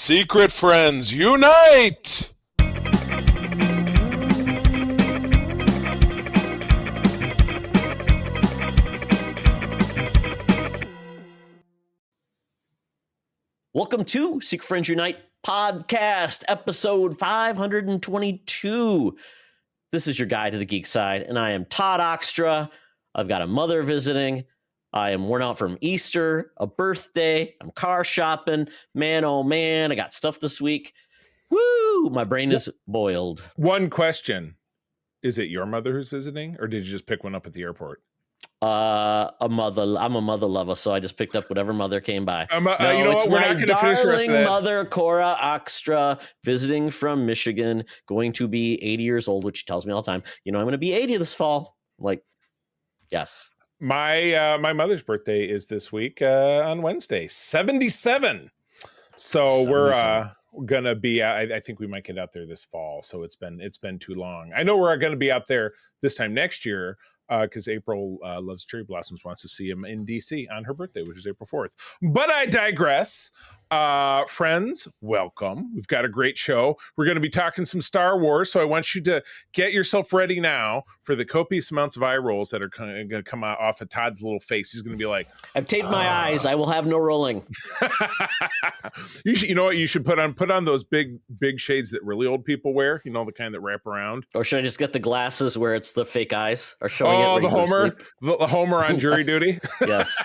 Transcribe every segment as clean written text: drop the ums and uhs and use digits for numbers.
Secret friends, unite! Welcome to Secret Friends Unite podcast, episode 522. This is your guide to the geek side, and I am Todd Oxtra. I've got a mother visiting. I am worn out from Easter, a birthday. I'm car shopping. Man, oh man, I got stuff this week. Woo! My brain is boiled. One question. Is it your mother who's visiting, or did you just pick one up at the airport? A mother. I'm a mother lover, so I just picked up whatever mother came by. You know what? We're not going to finish the rest of that. Mother Cora Oxtra, visiting from Michigan, going to be 80 years old, which she tells me all the time. You know, I'm going to be 80 this fall. Like, yes. My mother's birthday is this week on Wednesday, 77. So we're gonna be. I think we might get out there this fall. So it's been too long. I know we're going to be out there this time next year. Because April loves cherry blossoms, wants to see him in DC on her birthday, which is April 4th. But I digress. Friends, welcome. We've got a great show. We're going to be talking some Star Wars, so I want you to get yourself ready now for the copious amounts of eye rolls that are going to come out off of Todd's little face. He's going to be like, I've taped my eyes. I will have no rolling. You know what? You should put on those big shades that really old people wear. You know, the kind that wrap around. Or should I just get the glasses where it's the fake eyes are showing? The Homer on jury duty. Yes.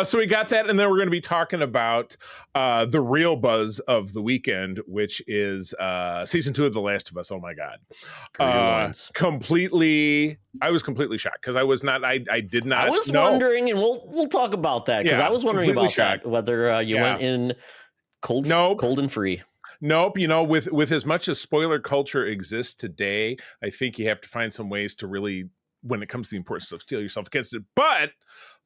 So we got that, and then we're going to be talking about the real buzz of the weekend, which is season 2 of The Last of Us. Oh my God! I was completely shocked because I was not. I did not. I was wondering, and we'll talk about that because I was wondering about that, whether you went in cold and free. Nope. You know, with as much as spoiler culture exists today, I think you have to find some ways to really, when it comes to the importance of steel yourself against it. But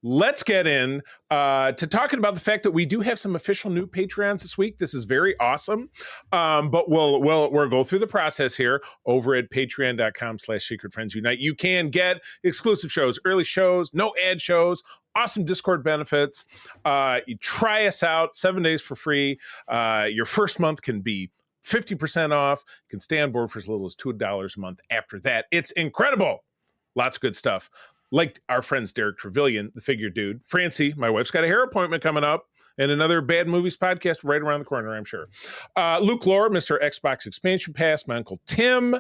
let's get in to talking about the fact that we do have some official new Patreons this week. This is very awesome. But we'll go through the process here over at patreon.com/secretfriendsunite. You can get exclusive shows, early shows, no ad shows, awesome Discord benefits. You try us out 7 days for free. Your first month can be 50% off. You can stay on board for as little as $2 a month after that. It's incredible. Lots of good stuff. Like our friends Derek Trevelyan, the figure dude. Francie, my wife's got a hair appointment coming up, and another Bad Movies podcast right around the corner, I'm sure. Luke Lore, Mr. Xbox Expansion Pass, my Uncle Tim.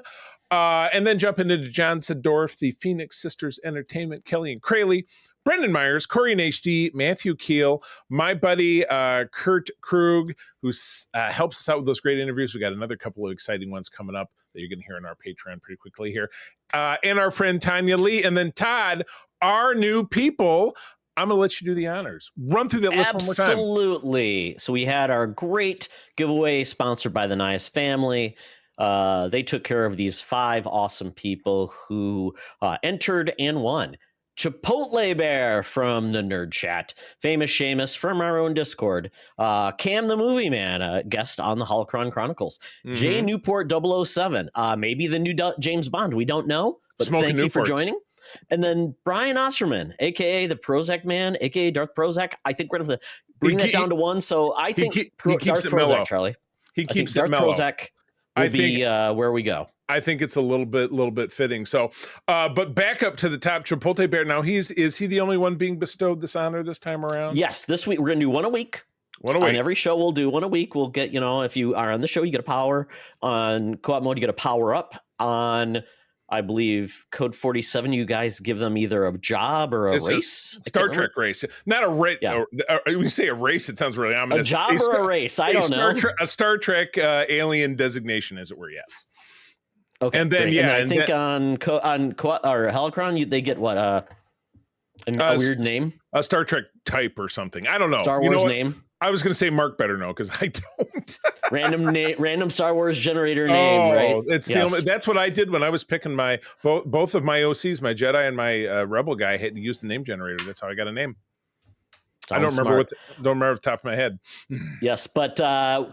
And then jumping into John Sedorf, the Phoenix Sisters Entertainment, Kelly and Crayley, Brendan Myers, Corey and HD, Matthew Keel, my buddy Kurt Krug, who helps us out with those great interviews. We got another couple of exciting ones coming up that you're going to hear on our Patreon pretty quickly here. And our friend Tanya Lee. And then Todd, our new people. I'm going to let you do the honors. Run through that list one more time. Absolutely. So we had our great giveaway sponsored by the Nice family. They took care of these 5 awesome people who entered and won. Chipotle Bear from the Nerd Chat, Famous Seamus from our own Discord, Cam the Movie Man, a guest on the Holocron Chronicles, Jay Newport 007, maybe the new James Bond, we don't know, but thank you for joining. And then Brian Osterman, a.k.a. the Prozac Man, a.k.a. Darth Prozac. I think we're going to bring that down to 1, so I think Darth Prozac, Charlie. He keeps Darth it mellow. Prozac will be where we go. I think it's a little bit fitting. So, but back up to the top, Chipotle Bear. Now, is he the only one being bestowed this honor this time around? Yes, this week we're going to do one a week. On every show, we'll do one a week. We'll get, if you are on the show, you get a power. On co-op mode, you get a power up. On, I believe, Code 47, you guys give them either a job or a race. Star Trek race. Not a race. Yeah. When you say a race, it sounds really ominous. A job or a race? I don't know. A Star Trek alien designation, as it were, yes. Okay, and then I think on Holocron, they get what a weird name, a Star Trek type or something. I don't know. Star Wars name. I was going to say Mark better know because I don't. random Star Wars generator name, right? It's the only. That's what I did when I was picking my both of my OCs, my Jedi and my Rebel guy. I had to use the name generator. That's how I got a name. I don't remember off the top of my head. Yes, but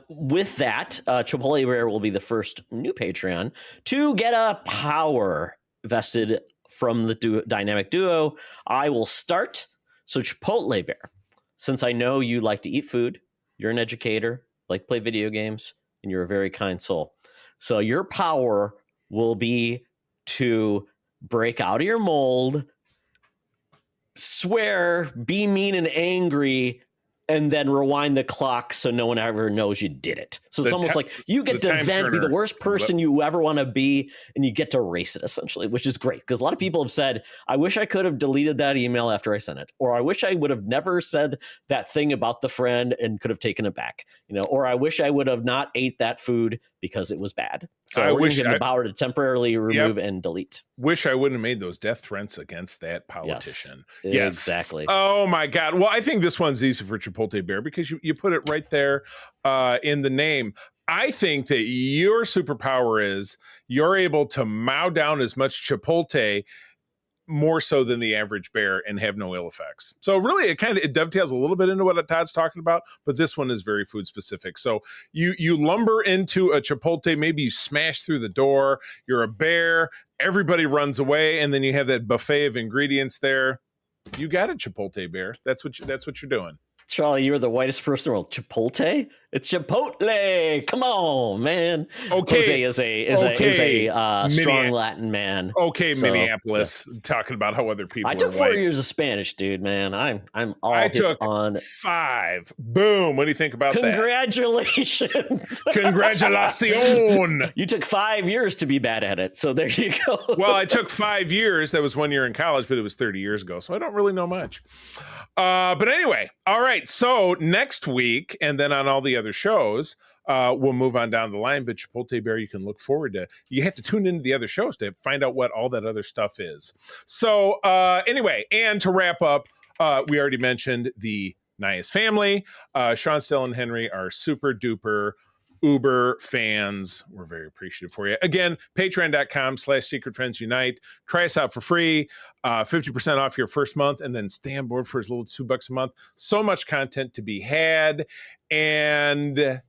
with that, Chipotle Bear will be the first new Patreon to get a power vested from the dynamic duo. I will start. So Chipotle Bear, since I know you like to eat food, you're an educator, like play video games, and you're a very kind soul. So your power will be to break out of your mold, swear, be mean and angry, and then rewind the clock so no one ever knows you did it. So it's almost like you get to vent, be the worst person you ever want to be, and you get to erase it, essentially, which is great. Because a lot of people have said, I wish I could have deleted that email after I sent it, or I wish I would have never said that thing about the friend and could have taken it back, or I wish I would have not ate that food because it was bad. So I wish the power to temporarily remove and delete. Wish I wouldn't have made those death threats against that politician. Yes, exactly. Oh my God. Well, I think this one's easy for Chipotle Bear because you put it right there in the name. I think that your superpower is you're able to mow down as much Chipotle more so than the average bear and have no ill effects. So really it dovetails a little bit into what Todd's talking about, but this one is very food specific. So you lumber into a Chipotle, maybe you smash through the door, you're a bear, everybody runs away, and then you have that buffet of ingredients there. You got a Chipotle Bear. That's what you're doing. Charlie, you're the whitest person in the world. Chipotle? It's Chipotle. Come on, man. Okay. Jose is a strong Latin man. Okay, so, Minneapolis, talking about how other people. I took 4 years of Spanish, dude. Man, I'm all. I took on 5. Boom. What do you think about Congratulations. that? Congratulations. You took 5 years to be bad at it, so there you go. Well, I took 5 years. That was 1 year in college, but it was 30 years ago, so I don't really know much. But anyway, all right. So next week, and then on all the other shows, we'll move on down the line. But Chipotle Bear, you can look forward to. You have to tune into the other shows to find out what all that other stuff is. So anyway, and to wrap up, we already mentioned the Nias family. Sean, Stella, and Henry are super duper Uber fans. We're very appreciative for you. Again, patreon.com/Secret Friends Unite. Try us out for free. 50% off your first month, and then stay on board for as little as $2 a month. So much content to be had. And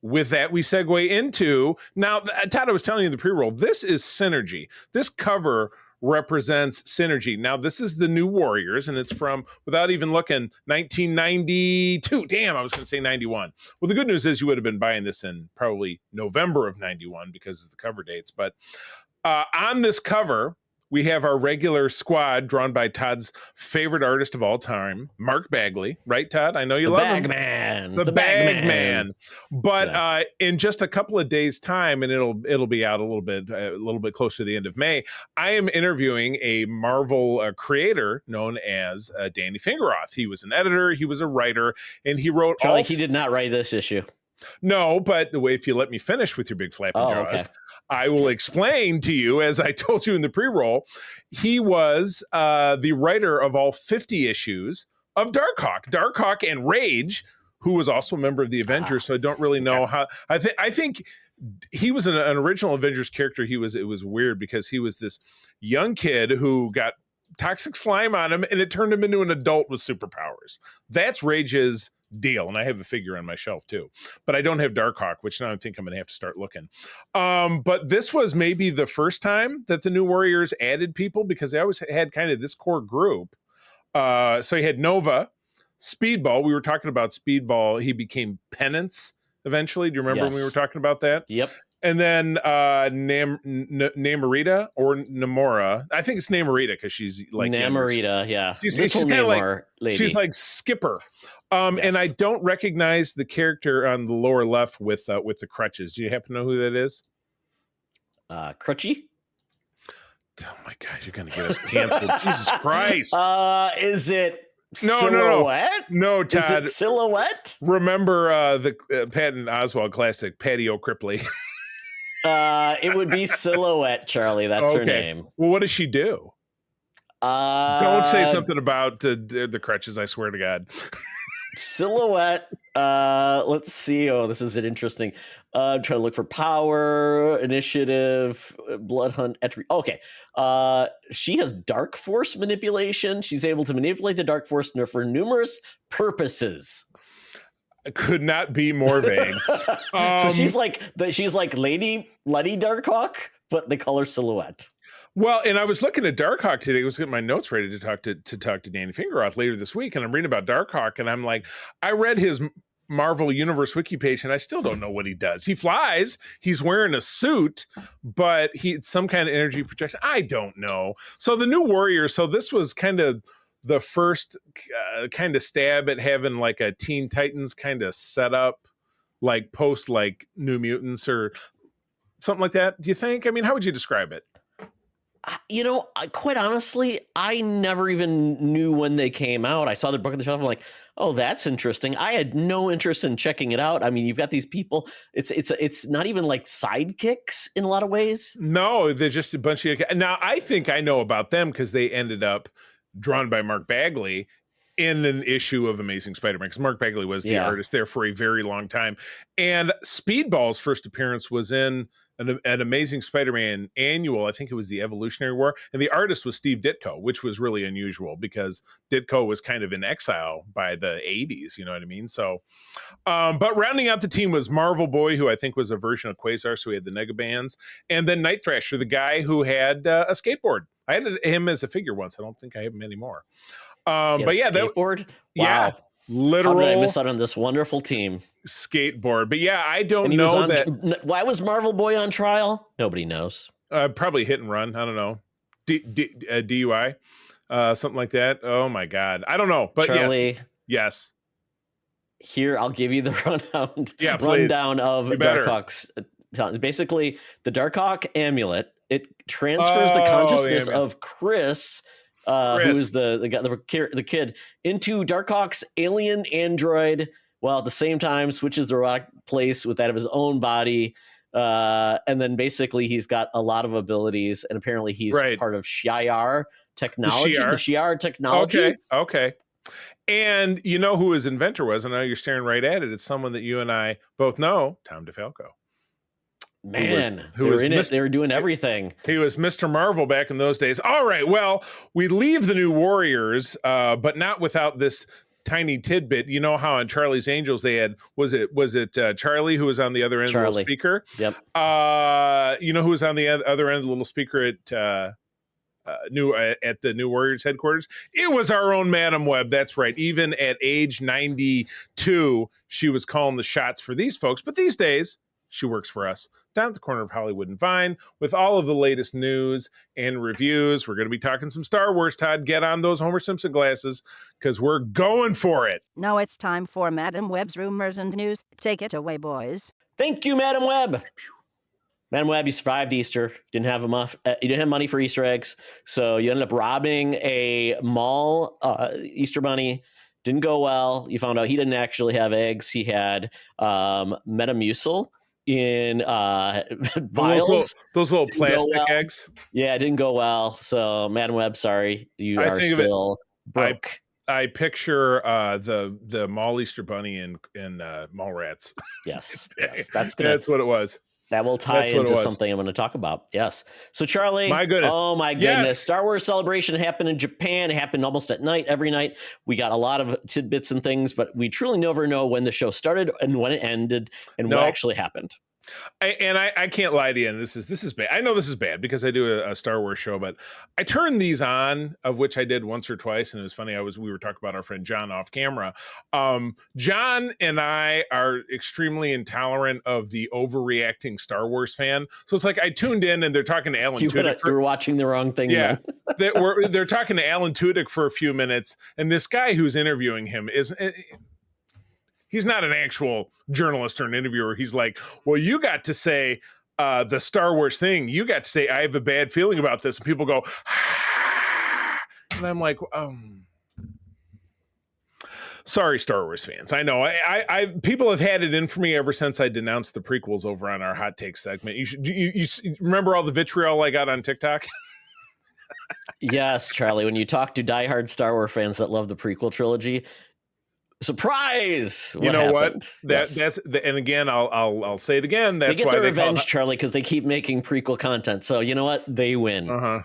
with that, we segue into now, Todd, I was telling you in the pre-roll, this is synergy. This cover represents synergy. Now, this is the New Warriors, and it's from, without even looking, 1992. Damn, I was going to say 91. Well, the good news is you would have been buying this in probably November of 91 because it's the cover dates. But on this cover, we have our regular squad drawn by Todd's favorite artist of all time, Mark Bagley. Right, Todd? I know you love him. The Bag Man. But in just a couple of days' time, and it'll be out a little bit closer to the end of May, I am interviewing a Marvel creator known as Danny Fingeroth. He was an editor, he was a writer, and he wrote Charlie, he did not write this issue. No, but the way, if you let me finish with your big flappy jaws, okay, I will explain to you, as I told you in the pre-roll, he was the writer of all 50 issues of Darkhawk and Rage, who was also a member of the Avengers. So I don't really know how. I think he was an original Avengers character. It was weird because he was this young kid who got toxic slime on him, and it turned him into an adult with superpowers. That's Rage's deal, and I have a figure on my shelf too, but I don't have Darkhawk, which now I think I'm gonna have to start looking. But this was maybe the first time that the New Warriors added people, because they always had kind of this core group. So you had Nova, Speedball. We were talking about Speedball. He became Penance eventually. Do you remember when we were talking about that? Yep. And then Namorita or Namora. I think it's Namorita because she's like Namorita, yeah. She's kind of like lady. She's like Skipper. And I don't recognize the character on the lower left with the crutches. Do you happen to know who that is? Crutchy? Oh my God, you're gonna get us canceled. Jesus Christ. Is it Silhouette? No, Todd. Is it Silhouette? Remember the Patton Oswalt classic, Patty O'Cripley. It would be Silhouette, Charlie. That's her name. Well, what does she do? Don't say something about the crutches, I swear to God. Silhouette. Let's see. Oh, this is an interesting. I'm trying to look for power, initiative, blood hunt, entry. Okay. She has dark force manipulation. She's able to manipulate the dark force for numerous purposes. Could not be more vague. So she's like Lady Darkhawk, but the color Silhouette. Well, and I was looking at Darkhawk today. I was getting my notes ready to talk to Danny Fingeroth later this week, and I'm reading about Darkhawk, and I'm like, I read his Marvel Universe wiki page, and I still don't know what he does. He flies. He's wearing a suit, but some kind of energy projection. I don't know. So the New Warriors. So this was kind of the first kind of stab at having like a Teen Titans kind of setup, like post like New Mutants or something like that. Do you think? I mean, how would you describe it? Quite honestly, I never even knew when they came out. I saw their book on the shelf. I'm like, oh, that's interesting. I had no interest in checking it out. I mean, you've got these people. It's not even like sidekicks in a lot of ways. No, they're just a bunch of. Now, I think I know about them because they ended up drawn by Mark Bagley in an issue of Amazing Spider-Man, because Mark Bagley was the artist there for a very long time. And Speedball's first appearance was in an Amazing Spider-Man annual. I think it was the Evolutionary War. And the artist was Steve Ditko, which was really unusual because Ditko was kind of in exile by the 80s. You know what I mean? So, but rounding out the team was Marvel Boy, who I think was a version of Quasar. So we had the Negabands. And then Night Thrasher, the guy who had a skateboard. I had him as a figure once. I don't think I have him anymore. But yeah, skateboard. Wow. Yeah, literal. How did I miss out on this wonderful team? Skateboard. But yeah, I don't know that. Why was Marvel Boy on trial? Nobody knows. Probably hit and run. I don't know. DUI, something like that. Oh my God, I don't know. But Charlie, yes. Here, I'll give you the rundown. Yeah, rundown of Darkhawk's. Basically, the Darkhawk amulet. It transfers the consciousness of Chris. Who is the kid, into Darkhawk's alien android, while at the same time switches the robotic place with that of his own body. And then basically he's got a lot of abilities, and apparently he's part of Shi'ar technology. The Shi'ar technology. Okay. And you know who his inventor was? I know you're staring right at it. It's someone that you and I both know, Tom DeFalco. Man, they were doing everything. He was Mr. Marvel back in those days. All right, well, we leave the New Warriors, but not without this tiny tidbit. You know how on Charlie's Angels they had was it Charlie who was on the other end of the little speaker? Yep. You know who was on the other end of the little speaker at the New Warriors headquarters? It was our own Madam Web. That's right. Even at age 92, she was calling the shots for these folks. But these days, she works for us down at the corner of Hollywood and Vine with all of the latest news and reviews. We're going to be talking some Star Wars, Todd. Get on those Homer Simpson glasses because we're going for it. Now it's time for Madam Web's rumors and news. Take it away, boys. Thank you, Madam Web. Madam Web, you survived Easter. You didn't have money for Easter eggs, so you ended up robbing a Maul Easter bunny. Didn't go well. You found out he didn't actually have eggs. He had Metamucil in vials. Those little plastic eggs. Yeah, it didn't go well. So, Madam Web, sorry, you are still broke. I picture the Maul Easter bunny in Mallrats. Yes, that's what it was. That will tie into something I'm going to talk about. Yes. So, Charlie, my goodness. Oh my goodness. Yes. Star Wars Celebration happened in Japan. It happened almost at night, every night. We got a lot of tidbits and things, but we truly never know when the show started and when it ended and what actually happened. I can't lie to you, and this is bad. I know this is bad because I do a Star Wars show, but I turned these on, of which I did once or twice, and it was funny. We were talking about our friend John off camera. John and I are extremely intolerant of the overreacting Star Wars fan. So it's like I tuned in, and they're talking to Alan Tudyk. You were watching the wrong thing. Yeah, they're talking to Alan Tudyk for a few minutes, and this guy who's interviewing him is. He's not an actual journalist or an interviewer. He's like, well, you got to say the Star Wars thing. You got to say, I have a bad feeling about this. And people go, and I'm like, sorry, Star Wars fans. I know I people have had it in for me ever since I denounced the prequels over on our hot take segment. You remember all the vitriol I got on TikTok? Yes, Charlie, when you talk to diehard Star Wars fans that love the prequel trilogy, surprise! You know what? That's and again, I'll say it again. That's they get their revenge, Charlie, because they keep making prequel content. So you know what? They win.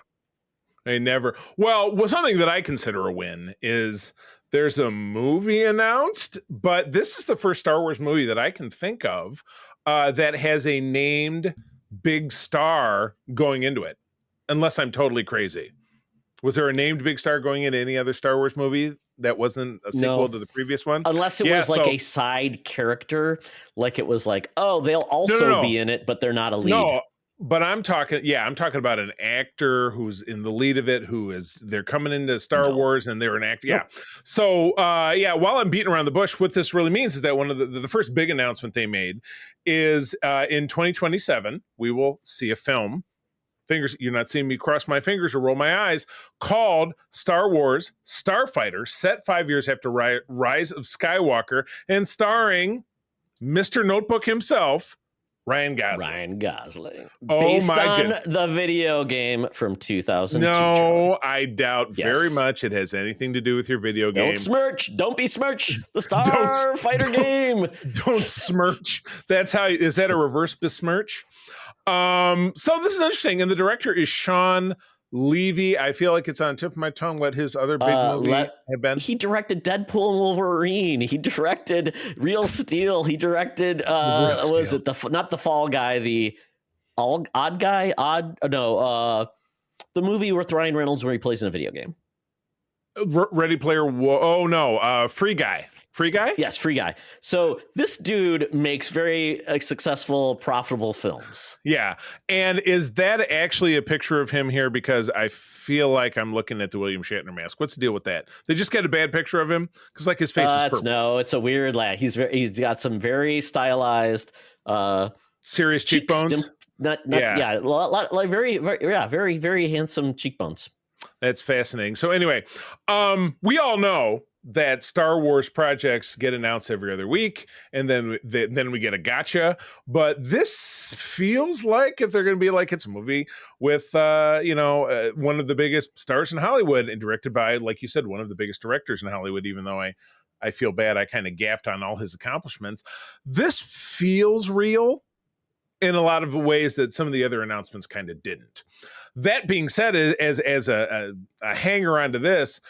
They never. Well, something that I consider a win is there's a movie announced, but this is the first Star Wars movie that I can think of that has a named big star going into it. Unless I'm totally crazy. Was there a named big star going into any other Star Wars movie That wasn't a sequel No. to the previous one? Unless it was like a side character, like it was like, oh, they'll also be in it, but they're not a lead. No, but I'm talking about an actor who's in the lead of it, they're coming into Star Wars and they're an actor. Yeah. So, while I'm beating around the bush, what this really means is that one of the first big announcement they made is in 2027, we will see a film. You're not seeing me cross my fingers or roll my eyes, called Star Wars Starfighter, set 5 years after Rise of Skywalker and starring Mr. Notebook himself, Ryan Gosling. Oh, based on the video game from 2002. No, I doubt very much it has anything to do with your video game. Don't smirch. Don't be smirch. The Starfighter game. Don't smirch. Is that a reverse besmirch? So this is interesting. And the director is Sean Levy. I feel like it's on the tip of my tongue what his other big movie have been. He directed Deadpool and Wolverine. He directed Real Steel. He directed was it not the Fall Guy, the Odd Guy? The movie with Ryan Reynolds where he plays in a video game. Ready Player Free Guy. Free Guy? Yes, Free Guy. So this dude makes very successful, profitable films. Yeah. And is that actually a picture of him here? Because I feel like I'm looking at the William Shatner mask. What's the deal with that? They just get a bad picture of him? Because like his face is purple. No, it's a weird lad. He's got some very stylized serious cheekbones. Very, very handsome cheekbones. That's fascinating. So anyway, we all know that Star Wars projects get announced every other week, and then we get a gotcha. But this feels like if they're going to be like it's a movie with one of the biggest stars in Hollywood and directed by, like you said, one of the biggest directors in Hollywood. Even though I feel bad, I kind of gaffed on all his accomplishments. This feels real in a lot of ways that some of the other announcements kind of didn't. That being said, as a hanger on to this,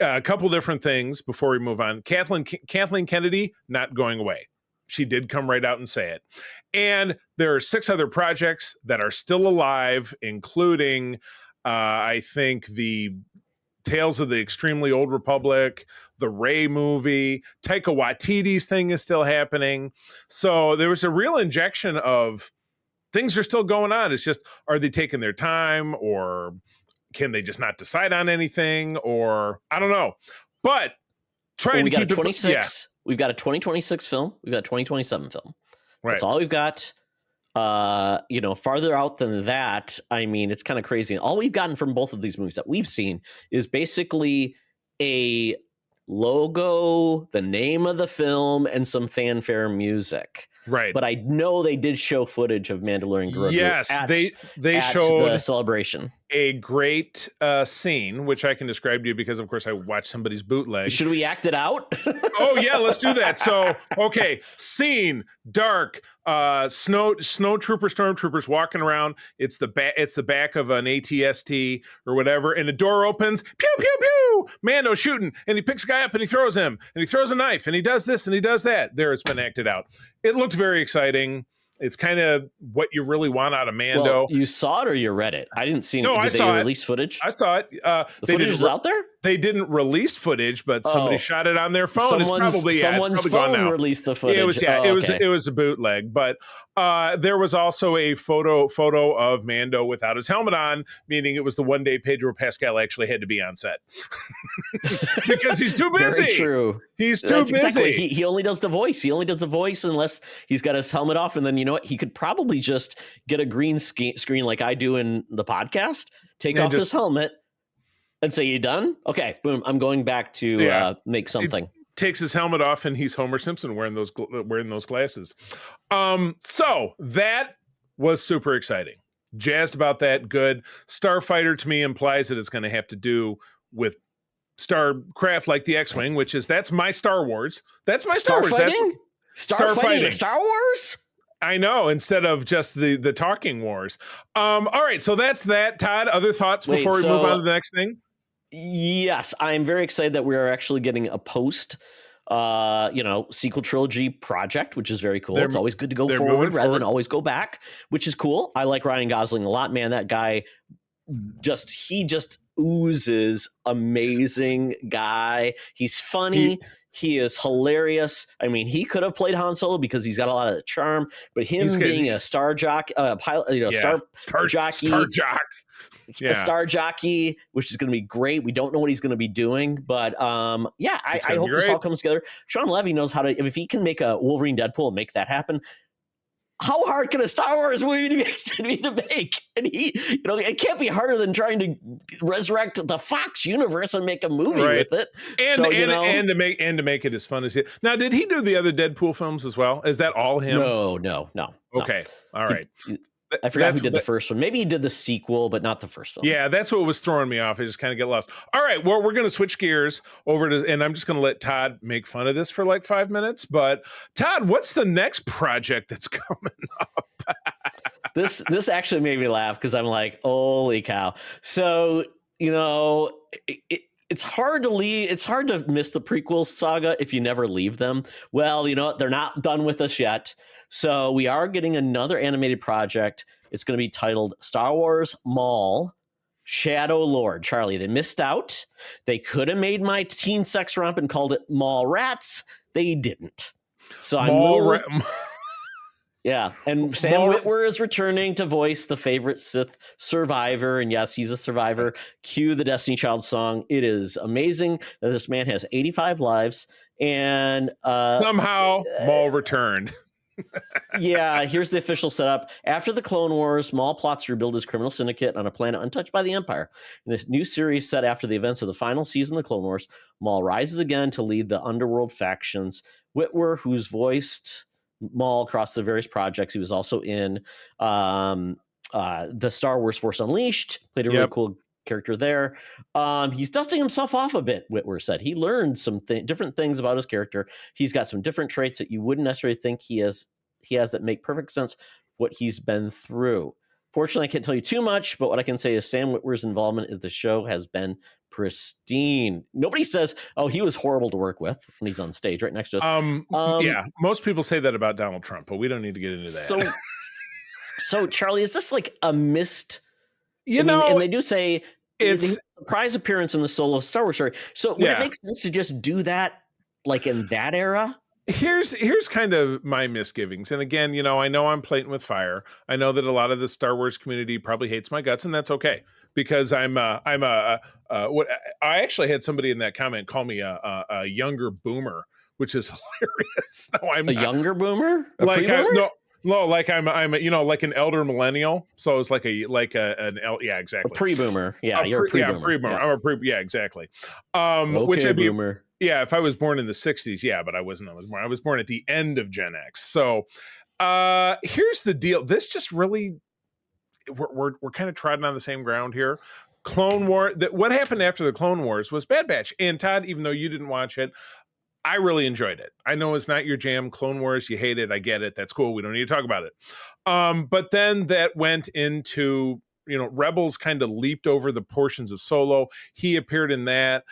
a couple different things before we move on. Kathleen Kennedy not going away. She did come right out and say it. And there are 6 other projects that are still alive, including, I think, the Tales of the Extremely Old Republic, the Rey movie, Taika Waititi's thing is still happening. So there was a real injection of things are still going on. It's just, are they taking their time, or can they just not decide on anything, or I don't know. But trying to keep 26. We've got a 2026 film. We've got a 2027 film. Right. That's all we've got. Farther out than that, I mean, it's kind of crazy. All we've gotten from both of these movies that we've seen is basically a logo, the name of the film, and some fanfare music. Right. But I know they did show footage of Mandalorian Grogu. Yes, they at showed the celebration. A great scene, which I can describe to you because, of course, I watched somebody's bootleg. Should we act it out? Oh, yeah, let's do that. So, okay, scene, dark, stormtroopers walking around. It's the back of an ATST or whatever, and the door opens. Pew, pew, pew. Mando shooting, and he picks a guy up and he throws him, and he throws a knife, and he does this and he does that. There, it's been acted out. It looked very exciting. It's kind of what you really want out of Mando. Well, you saw it or you read it? I didn't see it. No, I saw it. Release footage? I saw it. The footage is out there? They didn't release footage, but somebody shot it on their phone. Someone's phone released the footage. It was a bootleg. But there was also a photo of Mando without his helmet on, meaning it was the one day Pedro Pascal actually had to be on set because he's too busy. Very true. He's too busy. Exactly. He only does the voice. He only does the voice unless he's got his helmet off. And then you know what? He could probably just get a green screen like I do in the podcast, take off his helmet, and say, "You done? Okay, boom. I'm going back to make something." Takes his helmet off, and he's Homer Simpson wearing those glasses. So that was super exciting. Jazzed about that. Good. Starfighter to me implies that it's going to have to do with starcraft like the X-wing, that's my Star Wars. That's my Star Wars. Starfighting. Star Wars. I know, instead of just the talking wars. All right, so that's that. Todd, other thoughts before we move on to the next thing? Yes, I'm very excited that we are actually getting a post sequel trilogy project, which is very cool. It's always good to go forward rather than always go back, which is cool. I like Ryan Gosling a lot, man. That guy he just oozes amazing guy. He's funny. He is hilarious. I mean, he could have played Han Solo because he's got a lot of the charm, but him being a star pilot, star jockey, a star jockey, which is going to be great. We don't know what he's going to be doing, but I hope this all comes together. Sean Levy knows how to, if he can make a Wolverine Deadpool and make that happen. How hard can a Star Wars movie be to make? And it can't be harder than trying to resurrect the Fox universe and make a movie with it. And to make it as fun as it. Now, did he do the other Deadpool films as well? Is that all him? No. Okay, all right. I forgot who did the first one. Maybe he did the sequel, but not the first one. Yeah, that's what was throwing me off. I just kind of get lost. All right, well, we're going to switch gears over to, and I'm just going to let Todd make fun of this for like 5 minutes. But Todd, what's the next project that's coming up? This actually made me laugh because I'm like, holy cow. So, it's hard to leave. It's hard to miss the prequel saga if you never leave them. Well, you know what? They're not done with us yet. So we are getting another animated project. It's going to be titled Star Wars Maul Shadow Lord. Charlie, they missed out. They could have made my teen sex romp and called it Maul Rats. They didn't. So yeah, and Sam Witwer is returning to voice the favorite Sith survivor, and yes, he's a survivor. Cue the Destiny Child song. It is amazing that this man has 85 lives, and somehow Maul returned. Yeah, here's the official setup. After the Clone Wars, Maul plots to rebuild his criminal syndicate on a planet untouched by the Empire. In this new series set after the events of the final season of the Clone Wars, Maul rises again to lead the underworld factions. Witwer, who's voiced Maul across the various projects. He was also in the Star Wars Force Unleashed, played a really cool character there. He's dusting himself off a bit, Witwer said. He learned some different things about his character. He's got some different traits that you wouldn't necessarily think he has that make perfect sense what he's been through. Fortunately, I can't tell you too much, but what I can say is Sam Witwer's involvement in the show has been pristine. Nobody says, oh, he was horrible to work with when he's on stage right next to us. Yeah, most people say that about Donald Trump, but we don't need to get into that. So Charlie, is this like a missed... and they do say it's a surprise appearance in the solo Star Wars story. So would it make sense to just do that like in that era? Here's kind of my misgivings. And again, I know I'm playing with fire. I know that a lot of the Star Wars community probably hates my guts, and that's okay because I actually had somebody in that comment call me a younger boomer, which is hilarious. No, I'm a younger boomer? Like an elder millennial. So it's exactly. A pre-boomer. Yeah, you're a pre-boomer. Yeah, pre-boomer. Yeah. I'm a pre. Yeah, exactly. Okay, which I'd be boomer. Yeah, if I was born in the 60s, but I wasn't. I was born at the end of Gen X. So here's the deal. This just really, we're kind of treading on the same ground here. Clone War. What happened after the Clone Wars was Bad Batch. And Todd, even though you didn't watch it, I really enjoyed it. I know it's not your jam. Clone Wars, you hate it. I get it. That's cool. We don't need to talk about it. But then that went into, Rebels kind of leaped over the portions of Solo. He appeared in that.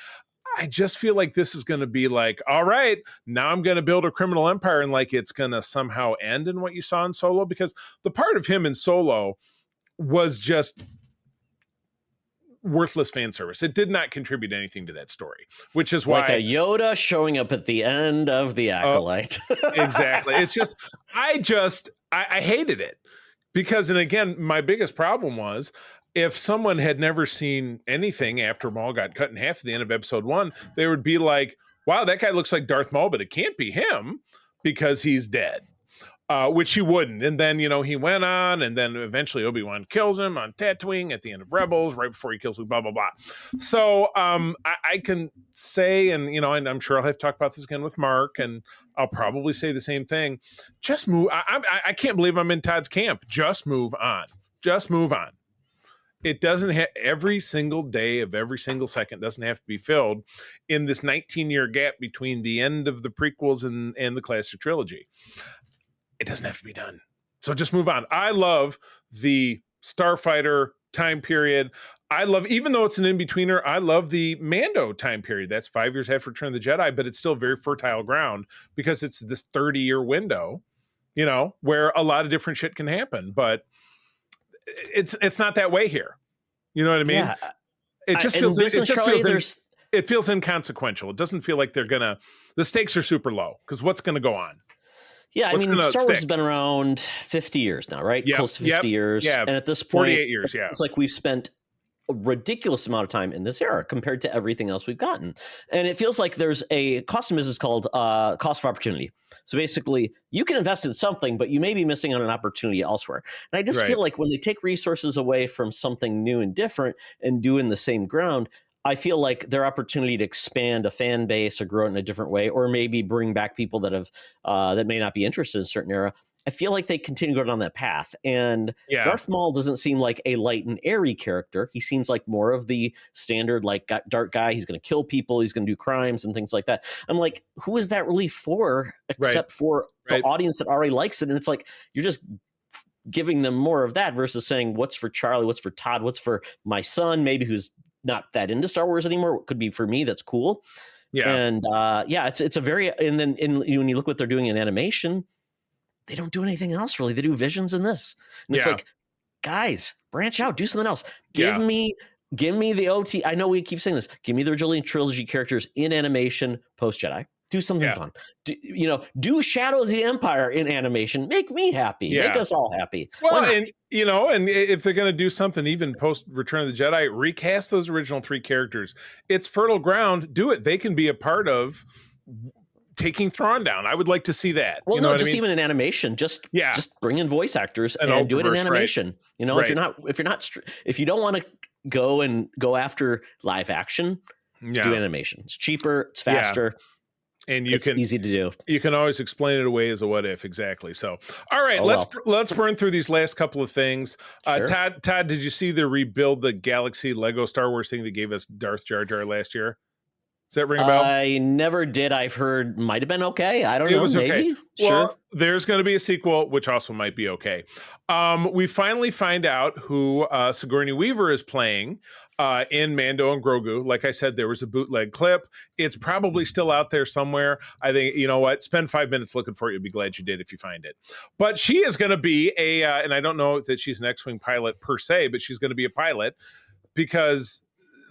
I just feel like this is going to be like, all right, now I'm going to build a criminal empire, and like it's going to somehow end in what you saw in Solo, because the part of him in Solo was just worthless fan service. It did not contribute anything to that story, which is why like a Yoda showing up at the end of The Acolyte. Exactly. It's just I hated it because, and again, my biggest problem was if someone had never seen anything after Maul got cut in half at the end of episode 1, they would be like, wow, that guy looks like Darth Maul, but it can't be him because he's dead. Which he wouldn't. And then, he went on, and then eventually Obi-Wan kills him on Tatooine at the end of Rebels, right before he kills Luke, blah, blah, blah. So I can say, and, and I'm sure I'll have to talk about this again with Mark, and I'll probably say the same thing. Just move. I can't believe I'm in Todd's camp. Just move on. Just move on. It doesn't have every single day of every single second doesn't have to be filled in this 19-year gap between the end of the prequels and the classic trilogy. It doesn't have to be done. So just move on. I love the Starfighter time period. I love, even though it's an in-betweener, I love the Mando time period. That's 5 years after Return of the Jedi, but it's still very fertile ground because it's this 30-year window, where a lot of different shit can happen. But it's not that way here. You know what I mean? Yeah. It just And feels Vince and Charlie, it feels inconsequential. It doesn't feel like the stakes are super low because what's going to go on? Yeah, I What's mean, gonna Star Wars stick? has been around 50 years now, right? Yep, Close to 50 years. yeah, And at this point, 48 years, yeah. it's like we've spent a ridiculous amount of time in this era compared to everything else we've gotten. And it feels like there's a cost of business called cost of opportunity. So basically, you can invest in something, but you may be missing on an opportunity elsewhere. And I just Right. feel like when they take resources away from something new and different and do in the same ground, I feel like their opportunity to expand a fan base or grow it in a different way, or maybe bring back people that have that may not be interested in a certain era. I feel like they continue going down that path. And Yeah. Darth Maul doesn't seem like a light and airy character. He seems like more of the standard, like, dark guy. He's going to kill people. He's going to do crimes and things like that. I'm like, who is that really for, except for the audience that already likes it? And it's like, you're just giving them more of that versus saying, what's for Charlie? What's for Todd? What's for my son? Maybe who's not that into Star Wars anymore. What could be for me? That's cool. Yeah. And it's a very, and then when you look what they're doing in animation, they don't do anything else really. They do Visions in this. And it's like, guys, branch out, do something else. Give me the OT. I know we keep saying this. Give me the original trilogy characters in animation post Jedi. Do something fun. Do Shadow of the Empire in animation. Make me happy. Make us all happy. Well, and if they're going to do something even post Return of the Jedi, recast those original 3 characters. It's fertile ground. Do it. They can be a part of taking Thrawn down. I would like to see that. Well, even in animation, just bring in voice actors and do it in animation. Right. If you don't want to go after live action, do animation. It's cheaper, it's faster. And it's easy to do. You can always explain it away as a what if, exactly. So, all right, let's burn through these last couple of things. Sure. Todd, did you see the Rebuild the Galaxy Lego Star Wars thing that gave us Darth Jar Jar last year? Does that ring a bell? I never did. I've heard might have been okay. I don't know. It was okay. Maybe. Well, sure. There's going to be a sequel, which also might be okay. We finally find out who Sigourney Weaver is playing in Mando and Grogu. Like I said, there was a bootleg clip. It's probably still out there somewhere. I think, you know what? Spend 5 minutes looking for it. You'll be glad you did if you find it. But she is going to be and I don't know that she's an X-Wing pilot per se, but she's going to be a pilot because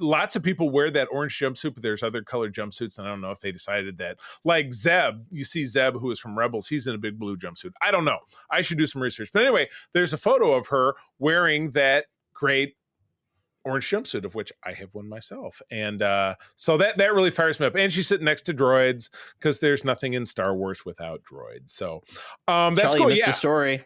lots of people wear that orange jumpsuit, but there's other colored jumpsuits, and I don't know if they decided that. Like Zeb, you see Zeb, who is from Rebels, he's in a big blue jumpsuit. I don't know. I should do some research. But anyway, there's a photo of her wearing that great orange jumpsuit, of which I have one myself. And so that really fires me up. And she's sitting next to droids, because there's nothing in Star Wars without droids. So that's Charlie, cool. You missed a story.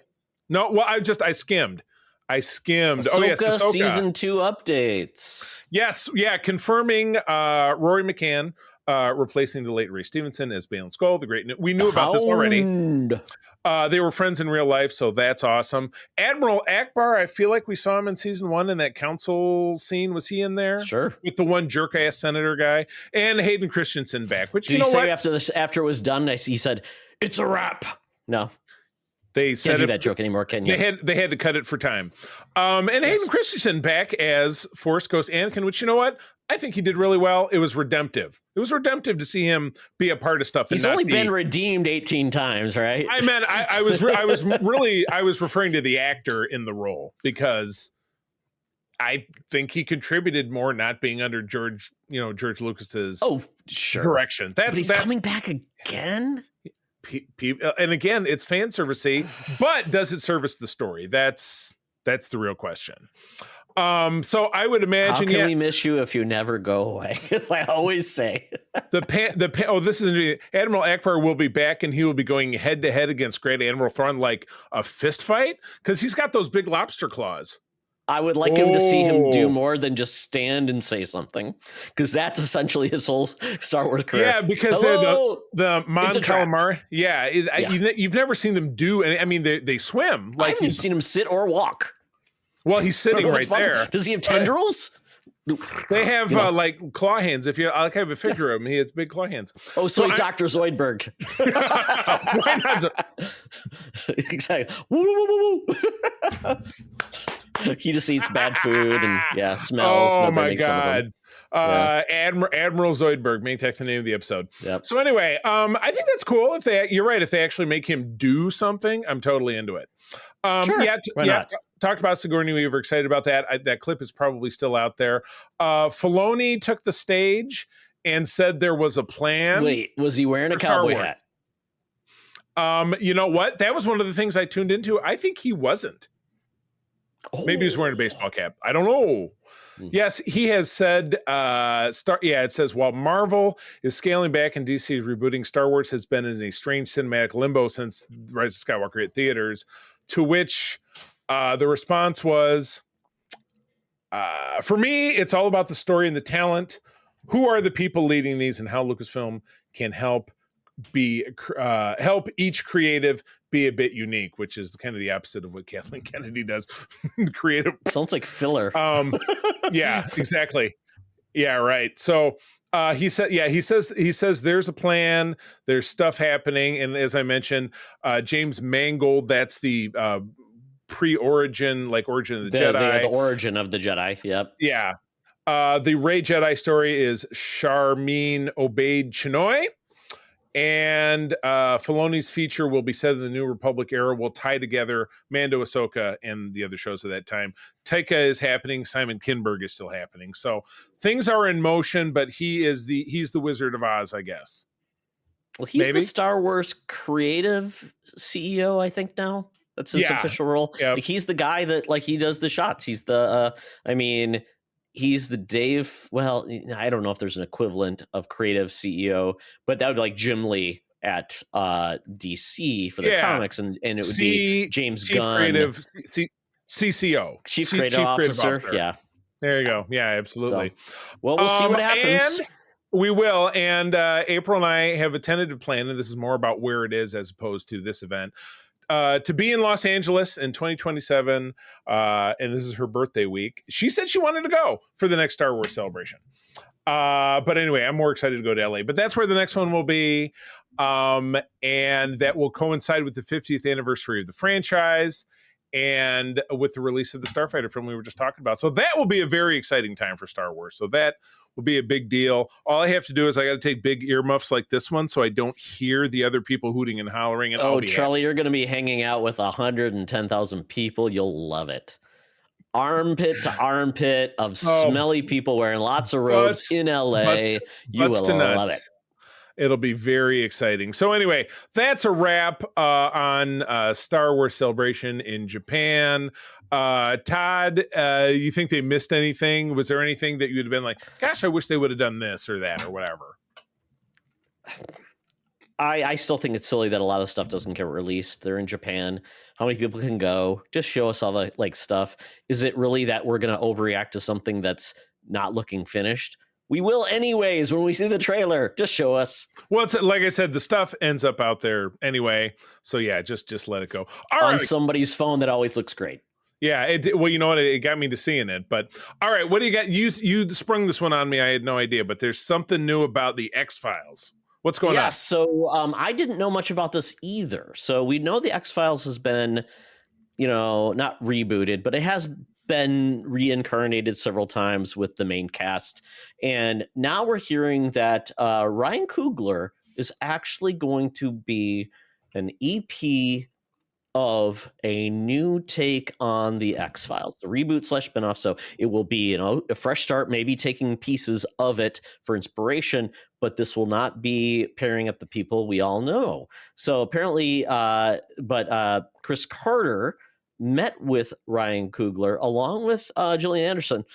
No, well, I skimmed. Ahsoka, oh yes, Ahsoka. season 2 updates. Yes, yeah, confirming Rory McCann replacing the late Ray Stevenson as Baylan Skoll. We knew about this already. They were friends in real life, so that's awesome. Admiral Akbar, I feel like we saw him in season 1 in that council scene. Was he in there? Sure. With the one jerk ass senator guy, and Hayden Christensen back. Which Did he say after it was done? He said, "It's a wrap." No. They said can't do that joke anymore, can you? They had to cut it for time. And Hayden Christensen back as Force Ghost Anakin, which, you know what? I think he did really well. It was redemptive. It was redemptive to see him be a part of stuff. He's only been redeemed 18 times, right? I meant I was referring to the actor in the role, because I think he contributed more not being under George Lucas's direction. But he's coming back again. And again, it's fan servicey, but does it service the story? That's the real question. So I would imagine. How can we miss you if you never go away? As I always say. This is Admiral Akbar will be back, and he will be going head to head against Great Admiral Thrawn, like a fist fight, because he's got those big lobster claws. I would like him to see him do more than just stand and say something, because that's essentially his whole Star Wars career. Yeah, because the Mon Calamari. Yeah, you've never seen them do. I mean, they swim. I haven't seen him sit or walk. Well, he's sitting right there. Does he have tendrils? They have like claw hands. If you like, I have a figure of him. He has big claw hands. Oh, so he's Dr. Zoidberg. Why not? Exactly. Woo, woo, woo, woo. He just eats bad food and smells. Oh my god. Admiral Zoidberg, make that the name of the episode. Yep. So anyway, I think that's cool. You're right. If they actually make him do something, I'm totally into it. Sure. Why not? talked about Sigourney Weaver. Excited about that. That clip is probably still out there. Filoni took the stage and said there was a plan. Wait, was he wearing a cowboy hat? You know what? That was one of the things I tuned into. I think he wasn't. Maybe he was wearing a baseball cap. I don't know. Yes, he has said, it says, while Marvel is scaling back and DC is rebooting, Star Wars has been in a strange cinematic limbo since Rise of Skywalker hit theaters, to which the response was, for me, it's all about the story and the talent. Who are the people leading these and how Lucasfilm can help each creative be a bit unique, which is kind of the opposite of what Kathleen Kennedy does. Creative sounds like filler. Yeah, exactly. Yeah, right. So he says there's a plan, there's stuff happening, and as I mentioned, James Mangold, that's the pre-origin, like Origin of the Jedi, the origin of the Jedi. Yep. Yeah. The Rey Jedi story is Charmin Obaid Chinoy. And Filoni's feature will be set in the New Republic era, will tie together Mando, Ahsoka, and the other shows of that time. Taika is happening. Simon Kinberg is still happening. So things are in motion, but he's the Wizard of Oz, I guess. Well, he's the Star Wars creative CEO, I think now. That's his official role. Yep. Like, he's the guy that he does the shots. He's the he's the Dave. Well, I don't know if there's an equivalent of creative CEO, but that would be like Jim Lee at DC for the comics, and it would be James Gunn, creative CCO, Chief Creative Officer. Yeah, there you go. Yeah, absolutely. So, well, we'll see what happens. And we will. And April and I have a tentative plan, and this is more about where it is as opposed to this event. To be in Los Angeles in 2027, and this is her birthday week. She said she wanted to go for the next Star Wars celebration. But anyway, I'm more excited to go to LA. But that's where the next one will be, and that will coincide with the 50th anniversary of the franchise and with the release of the Starfighter film we were just talking about. So that will be a very exciting time for Star Wars. So that will be a big deal. All I have to do is I got to take big earmuffs like this one so I don't hear the other people hooting and hollering. And Charlie, you're going to be hanging out with 110,000 people. You'll love it. Armpit to armpit of smelly people wearing lots of robes in LA. You will love it. It'll be very exciting. So anyway, that's a wrap on Star Wars Celebration in Japan. Todd, you think they missed anything? Was there anything that you'd have been like, gosh, I wish they would have done this or that or whatever? I still think it's silly that a lot of stuff doesn't get released. They're in Japan. How many people can go? Just show us all the stuff. Is it really that we're going to overreact to something that's not looking finished? We will anyways when we see the trailer. Just show us. Well, it's like I said, the stuff ends up out there anyway. So yeah, just let it go. On somebody's phone that always looks great. Yeah, well, you know what? It got me to seeing it. But all right, what do you got? You sprung this one on me. I had no idea, but there's something new about the X-Files. What's going on? So I didn't know much about this either. So we know the X-Files has been, not rebooted, but it has been reincarnated several times with the main cast. And now we're hearing that Ryan Coogler is actually going to be an EP of a new take on the X-Files, the reboot / spinoff. So it will be, a fresh start, maybe taking pieces of it for inspiration, but this will not be pairing up the people we all know. So apparently, Chris Carter met with Ryan Coogler along with Gillian Anderson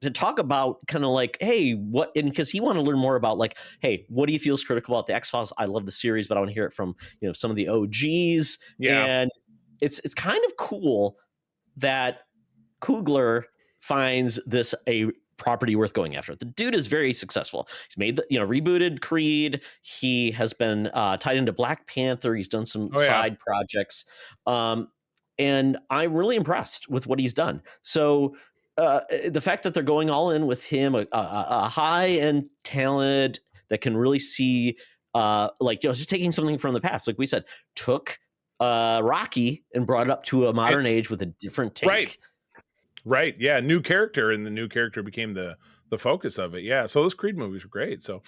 to talk about kind of like, hey, what, and because he wanted to learn more about like, hey, what do you feel is critical about the X-Files? I love the series, but I want to hear it from, some of the OGs. Yeah. And it's kind of cool that Coogler finds this a property worth going after. The dude is very successful. He's made the, rebooted Creed. He has been tied into Black Panther. He's done some side projects. And I'm really impressed with what he's done. So the fact that they're going all in with him, a high-end talent that can really see, just taking something from the past, like we said, took Rocky and brought it up to a modern age with a different take. Right. Yeah, new character, and the new character became the the focus of it. Yeah. So those Creed movies were great. So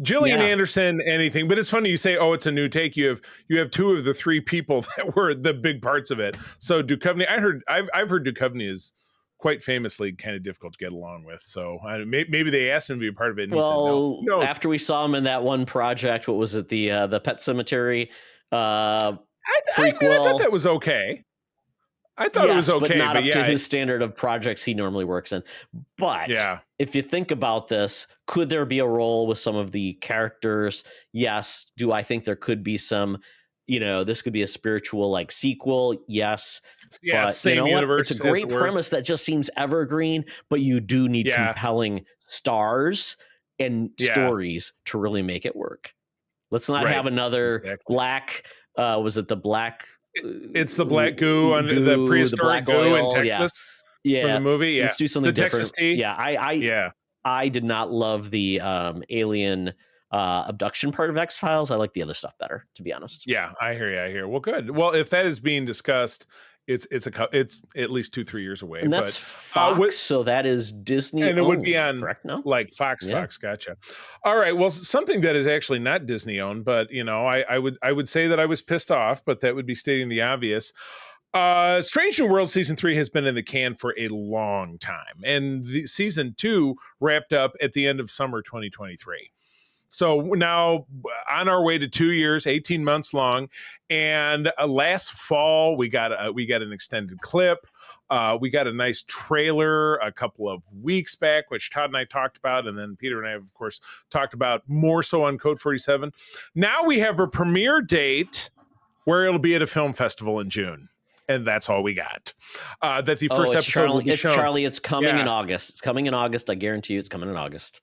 Gillian Yeah. Anderson, anything, but it's funny you say, oh, it's a new take. You have two of the three people that were the big parts of it. So Duchovny, I've heard Duchovny is quite famously kind of difficult to get along with. So maybe they asked him to be a part of it. And he said, no. After we saw him in that one project, what was it? The Pet Cemetery prequel. I thought that was okay. I thought it was okay, but not up yeah, to his standard of projects he normally works in. But if you think about this, could there be a role with some of the characters? Yes. Do I think there could be some, this could be a spiritual like sequel? Yes. Yeah, but same universe. It's a great premise that just seems evergreen, but you do need compelling stars and stories to really make it work. Let's not have another black. Was it the black? It's the black goo on the prehistoric goo in Texas. Yeah. From the movie. Yeah. Let's do something different. Texas tea. Yeah. I did not love the alien abduction part of X-Files. I like the other stuff better, to be honest. Yeah, I hear you. Well, good. Well, if that is being discussed, it's at least 2-3 years away. And that's Fox, so that is Disney. And it would be on correct now? Like Fox. Gotcha. All right. Well, something that is actually not Disney owned, but I would say that I was pissed off, but that would be stating the obvious. Strange New World season 3 has been in the can for a long time, and the season 2 wrapped up at the end of summer 2023. So now on our way to 2 years, 18 months long. And last fall, we got an extended clip. We got a nice trailer a couple of weeks back, which Todd and I talked about. And then Peter and I, of course, talked about more so on Code 47. Now we have a premiere date where it'll be at a film festival in June. And that's all we got. That the first episode will be shown. Charlie, it's coming in August. It's coming in August. I guarantee you it's coming in August.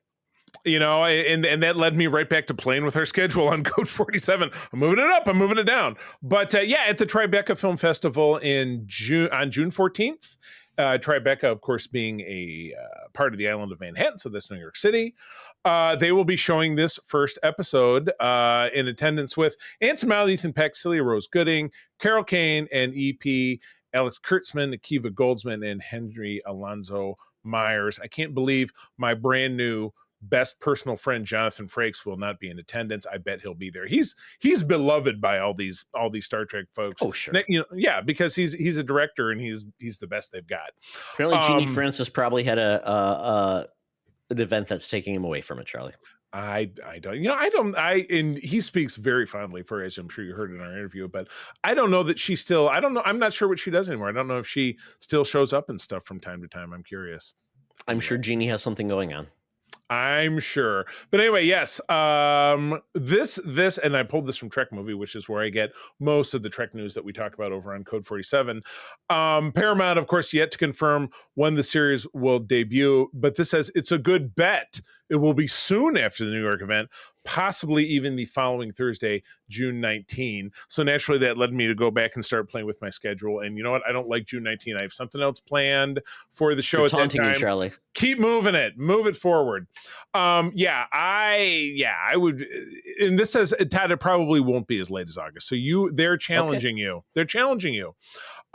And that led me right back to playing with our schedule on Code 47. I'm moving it up. I'm moving it down. But at the Tribeca Film Festival on June 14th. Tribeca, of course, being a part of the island of Manhattan, so that's New York City. They will be showing this first episode in attendance with Anson Mount, Ethan Peck, Celia Rose Gooding, Carol Kane, and EP, Alex Kurtzman, Akiva Goldsman, and Henry Alonzo Myers. I can't believe my brand new best personal friend Jonathan Frakes will not be in attendance. I bet he'll be there. He's beloved by all these Star Trek folks. Oh, sure. Because he's a director and he's the best they've got. Apparently, Jeannie Francis probably had an event that's taking him away from it, Charlie. I don't. And he speaks very fondly for, as I'm sure you heard in our interview, but I don't know that she still. I don't know. I'm not sure what she does anymore. I don't know if she still shows up and stuff from time to time. I'm curious. I'm sure Jeannie has something going on. I'm sure. But anyway, yes. This, and I pulled this from Trek Movie, which is where I get most of the Trek news that we talk about over on Code 47. Paramount, of course, yet to confirm when the series will debut, but this says it's a good bet. It will be soon after the New York event, possibly even the following Thursday, June 19. So naturally, that led me to go back and start playing with my schedule. And you know what? I don't like June 19. I have something else planned for the show. You're at that taunting time. me, Charlie. Keep moving it. Move it forward. I would. And this says, Todd, it probably won't be as late as August. So they're challenging you. They're challenging you.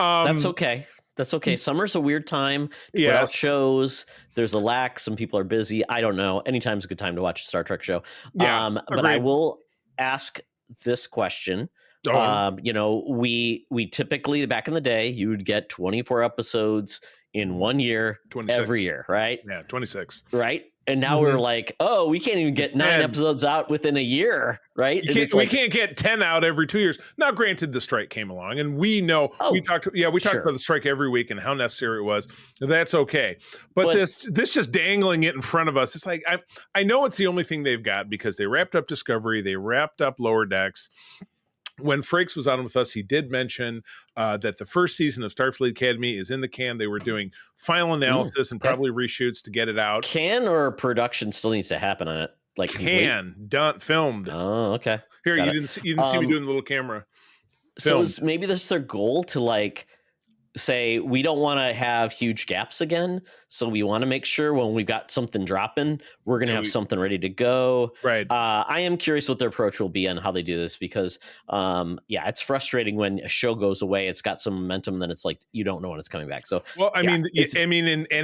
That's okay. That's okay. Summer's a weird time to put out shows. There's a lack. Some people are busy. I don't know. Anytime's a good time to watch a Star Trek show. But I will ask this question. We typically, back in the day, you would get 24 episodes in 1 year, 26. Every year, right? Yeah, 26. Right? And now we're like, we can't even get 9 episodes out within a year, right? We can't get 10 out every 2 years. Now, granted, the strike came along, and we know we talked about the strike every week and how necessary it was. That's okay, but this just dangling it in front of us. It's like I know it's the only thing they've got because they wrapped up Discovery, they wrapped up Lower Decks. When Frakes was on with us, he did mention that the first season of Starfleet Academy is in the can. They were doing final analysis and probably reshoots to get it out. Can or production still needs to happen on it? Like done, filmed. Oh, okay. Here, you didn't see me doing the little camera. So maybe this is their goal to say we don't want to have huge gaps again, so we want to make sure when we've got something dropping, we're going to have something ready to go. Right. I am curious what their approach will be and how they do this, because it's frustrating when a show goes away, it's got some momentum, then it's like you don't know when it's coming back. So and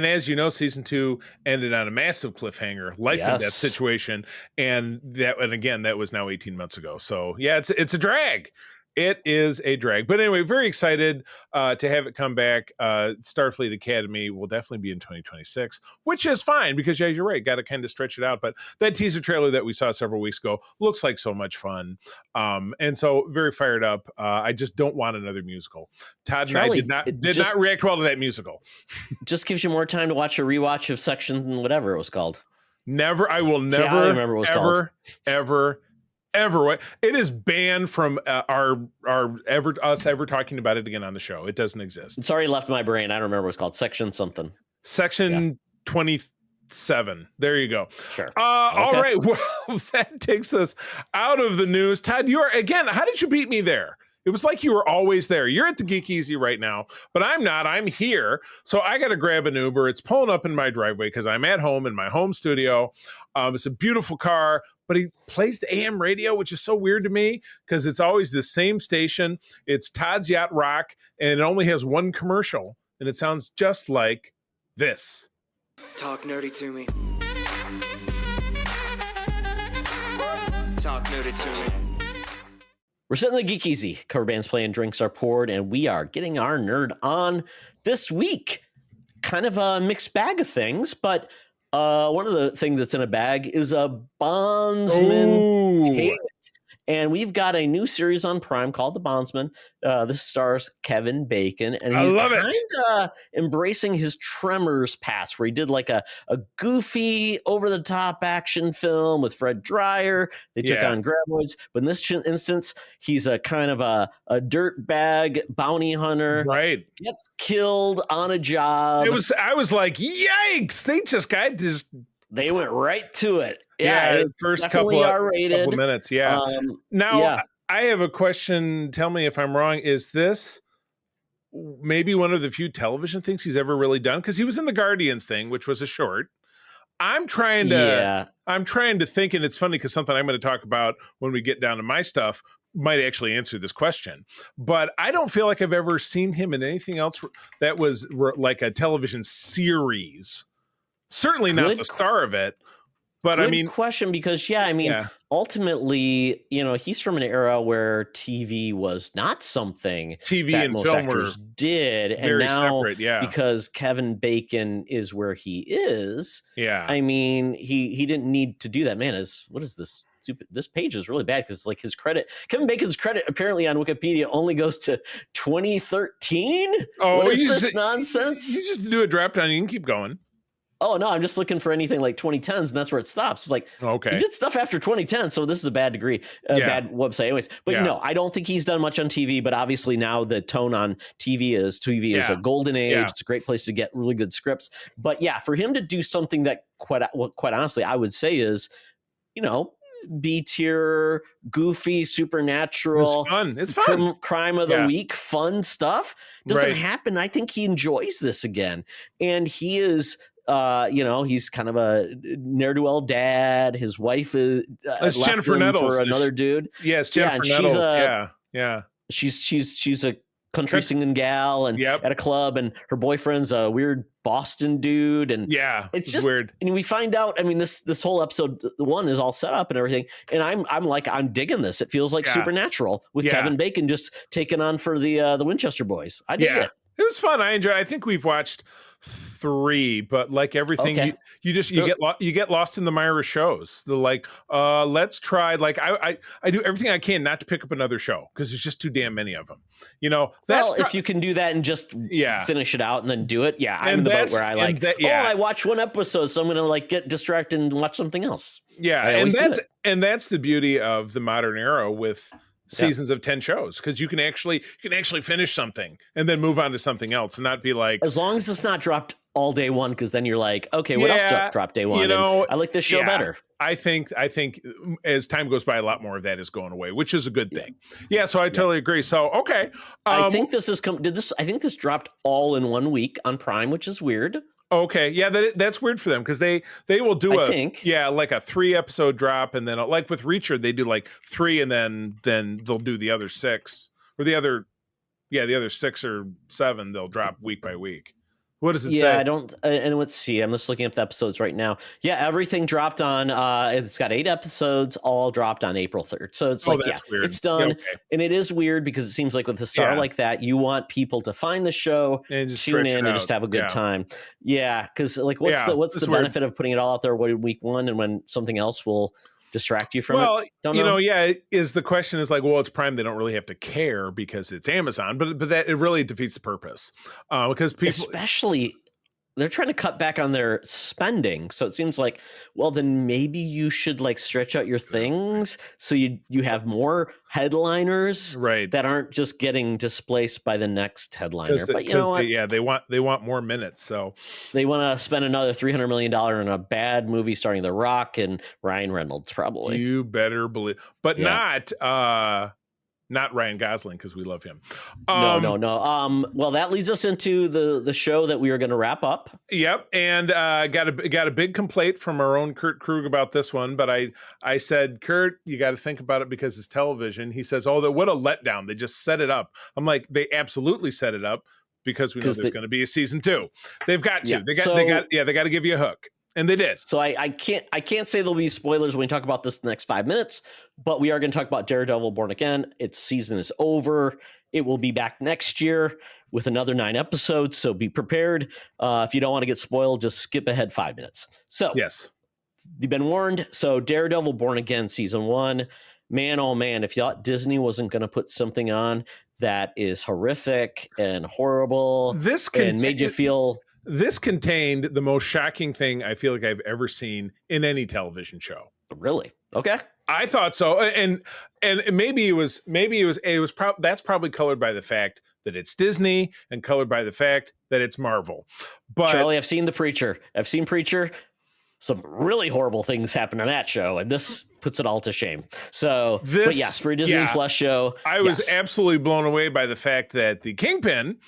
as you know, season 2 ended on a massive cliffhanger, life and death situation, and again that was now 18 months ago. So yeah, it's a drag. It is a drag. But anyway, very excited to have it come back. Starfleet Academy will definitely be in 2026, which is fine because, yeah, you're right. Got to kind of stretch it out. But that teaser trailer that we saw several weeks ago looks like so much fun. And so very fired up. I just don't want another musical. Todd Charlie, and I did not react well to that musical. Just gives you more time to watch a rewatch of Section whatever it was called. I will never, remember what it was ever it is banned from us ever talking about it again on the show. It doesn't exist. It's already left my brain. I don't remember what it's called. Section something. Section 27. There you go. Sure. All right. Well, that takes us out of the news. Todd, how did you beat me there? It was like you were always there. You're at the Geek Easy right now, but I'm not. I'm here. So I got to grab an Uber. It's pulling up in my driveway because I'm at home in my home studio. It's a beautiful car, but he plays the AM radio, which is so weird to me because it's always the same station. It's Todd's Yacht Rock, and it only has one commercial, and it sounds just like this. Talk nerdy to me. Talk nerdy to me. We're sitting in the Geek Easy. Cover bands playing, drinks are poured, and we are getting our nerd on this week. Kind of a mixed bag of things, but one of the things that's in a bag is a Bondsman hit. And we've got a new series on Prime called The Bondsman. This stars Kevin Bacon, and he's kind of embracing his Tremors past, where he did like a goofy, over-the-top action film with Fred Dryer. They took on graboids, but in this instance, he's a kind of a dirtbag bounty hunter. Right, gets killed on a job. I was like, yikes! They went right to it. Yeah, first couple of minutes. Yeah. Now, I have a question. Tell me if I'm wrong. Is this maybe one of the few television things he's ever really done? Because he was in the Guardians thing, which was a short. I'm trying to think, and it's funny because something I'm going to talk about when we get down to my stuff might actually answer this question. But I don't feel like I've ever seen him in anything else that was like a television series. Certainly not the star of it. But Good question, because ultimately, he's from an era where TV was not something TV that and most film actors did, and now because Kevin Bacon is where he is, he didn't need to do that. Man, what is this? This page is really bad because like his credit, Kevin Bacon's credit apparently on Wikipedia only goes to 2013. Oh, what is this nonsense? You just do a drop down. You can keep going. Oh, no, I'm just looking for anything like 2010s, and that's where it stops. Like, okay, he did stuff after 2010, so this is a bad bad website. Anyways, but no, I don't think he's done much on TV, but obviously now the tone on TV is a golden age. Yeah. It's a great place to get really good scripts. But yeah, for him to do something that quite honestly, I would say is, B-tier, goofy, supernatural. It's fun. Crime of the week, fun stuff doesn't happen. I think he enjoys this again. And he is... he's kind of a ne'er-do-well dad. His wife is left Jennifer Nettles for another dude. Yes, Jennifer Nettles. She's a country singing gal and at a club, and her boyfriend's a weird Boston dude, and it's just weird. And we find out. I mean, this whole episode 1 is all set up and everything, and I'm digging this. It feels like Supernatural with Kevin Bacon just taking on for the Winchester boys. I dig it. It was fun. I enjoyed. I think we've watched 3, but like everything, you get lost in the Myra shows. Let's try. Like I do everything I can not to pick up another show because there's just too damn many of them. If you can do that and just finish it out and then do it, I'm in the boat where I I watched 1 episode, so I'm gonna get distracted and watch something else. Yeah, and that's the beauty of the modern era with seasons of 10 shows, because you can actually finish something and then move on to something else and not be like, as long as it's not dropped all day one, because then you're like, okay, what else dropped day one? And I like this show better. I think as time goes by, a lot more of that is going away, which is a good thing. Yeah, so I totally agree. So okay, I think this is I think this dropped all in 1 week on Prime, which is weird. Okay, yeah, that's weird for them, because they will do like a 3-episode drop, and then like with Reacher, they do like 3, and then they'll do the other 6, or the other 6 or 7 they'll drop week by week. What does it say? Yeah, I don't. And let's see. I'm just looking up the episodes right now. Yeah, everything dropped on. It's got 8 episodes, all dropped on April 3rd. So it's weird. It's done. Yeah, okay. And it is weird because it seems like with a star like that, you want people to find the show, and just tune in, and just have a good time. Yeah, because like, what's the benefit of putting it all out there week 1, and when something else will distract you from it? Don't know. Is the question is like, well, it's Prime, they don't really have to care because it's Amazon, but that it really defeats the purpose, because people, especially, they're trying to cut back on their spending. So it seems like, well, then maybe you should like stretch out your things so you have more headliners, right, that aren't just getting displaced by the next headliner. But you know what? They want more minutes, so they want to spend another $300 million in a bad movie starring The Rock and Ryan Reynolds, probably. You better believe, but not Ryan Gosling, because we love him. No. Well, that leads us into the show that we are going to wrap up. Yep, and got a big complaint from our own Kurt Krug about this one, but I said, Kurt, you got to think about it because it's television. He says, oh, what a letdown. They just set it up. I'm like, they absolutely set it up because we know there's going to be a season 2. They've got to. Yeah, they got to give you a hook. And they did. So I can't say there'll be spoilers when we talk about this the next 5 minutes, but we are going to talk about Daredevil Born Again. Its season is over. It will be back next year with another 9 episodes. So be prepared. If you don't want to get spoiled, just skip ahead 5 minutes. So yes, you've been warned. So Daredevil Born Again season 1, man, oh man, if you thought Disney wasn't going to put something on that is horrific and horrible, and made you feel. This contained the most shocking thing I feel like I've ever seen in any television show. Really? Okay. I thought so, and that's probably colored by the fact that it's Disney and colored by the fact that it's Marvel. But Charlie, I've seen Preacher. Some really horrible things happen on that show, and this puts it all to shame. So, but yes, for a Disney Plus show, I was absolutely blown away by the fact that the Kingpin,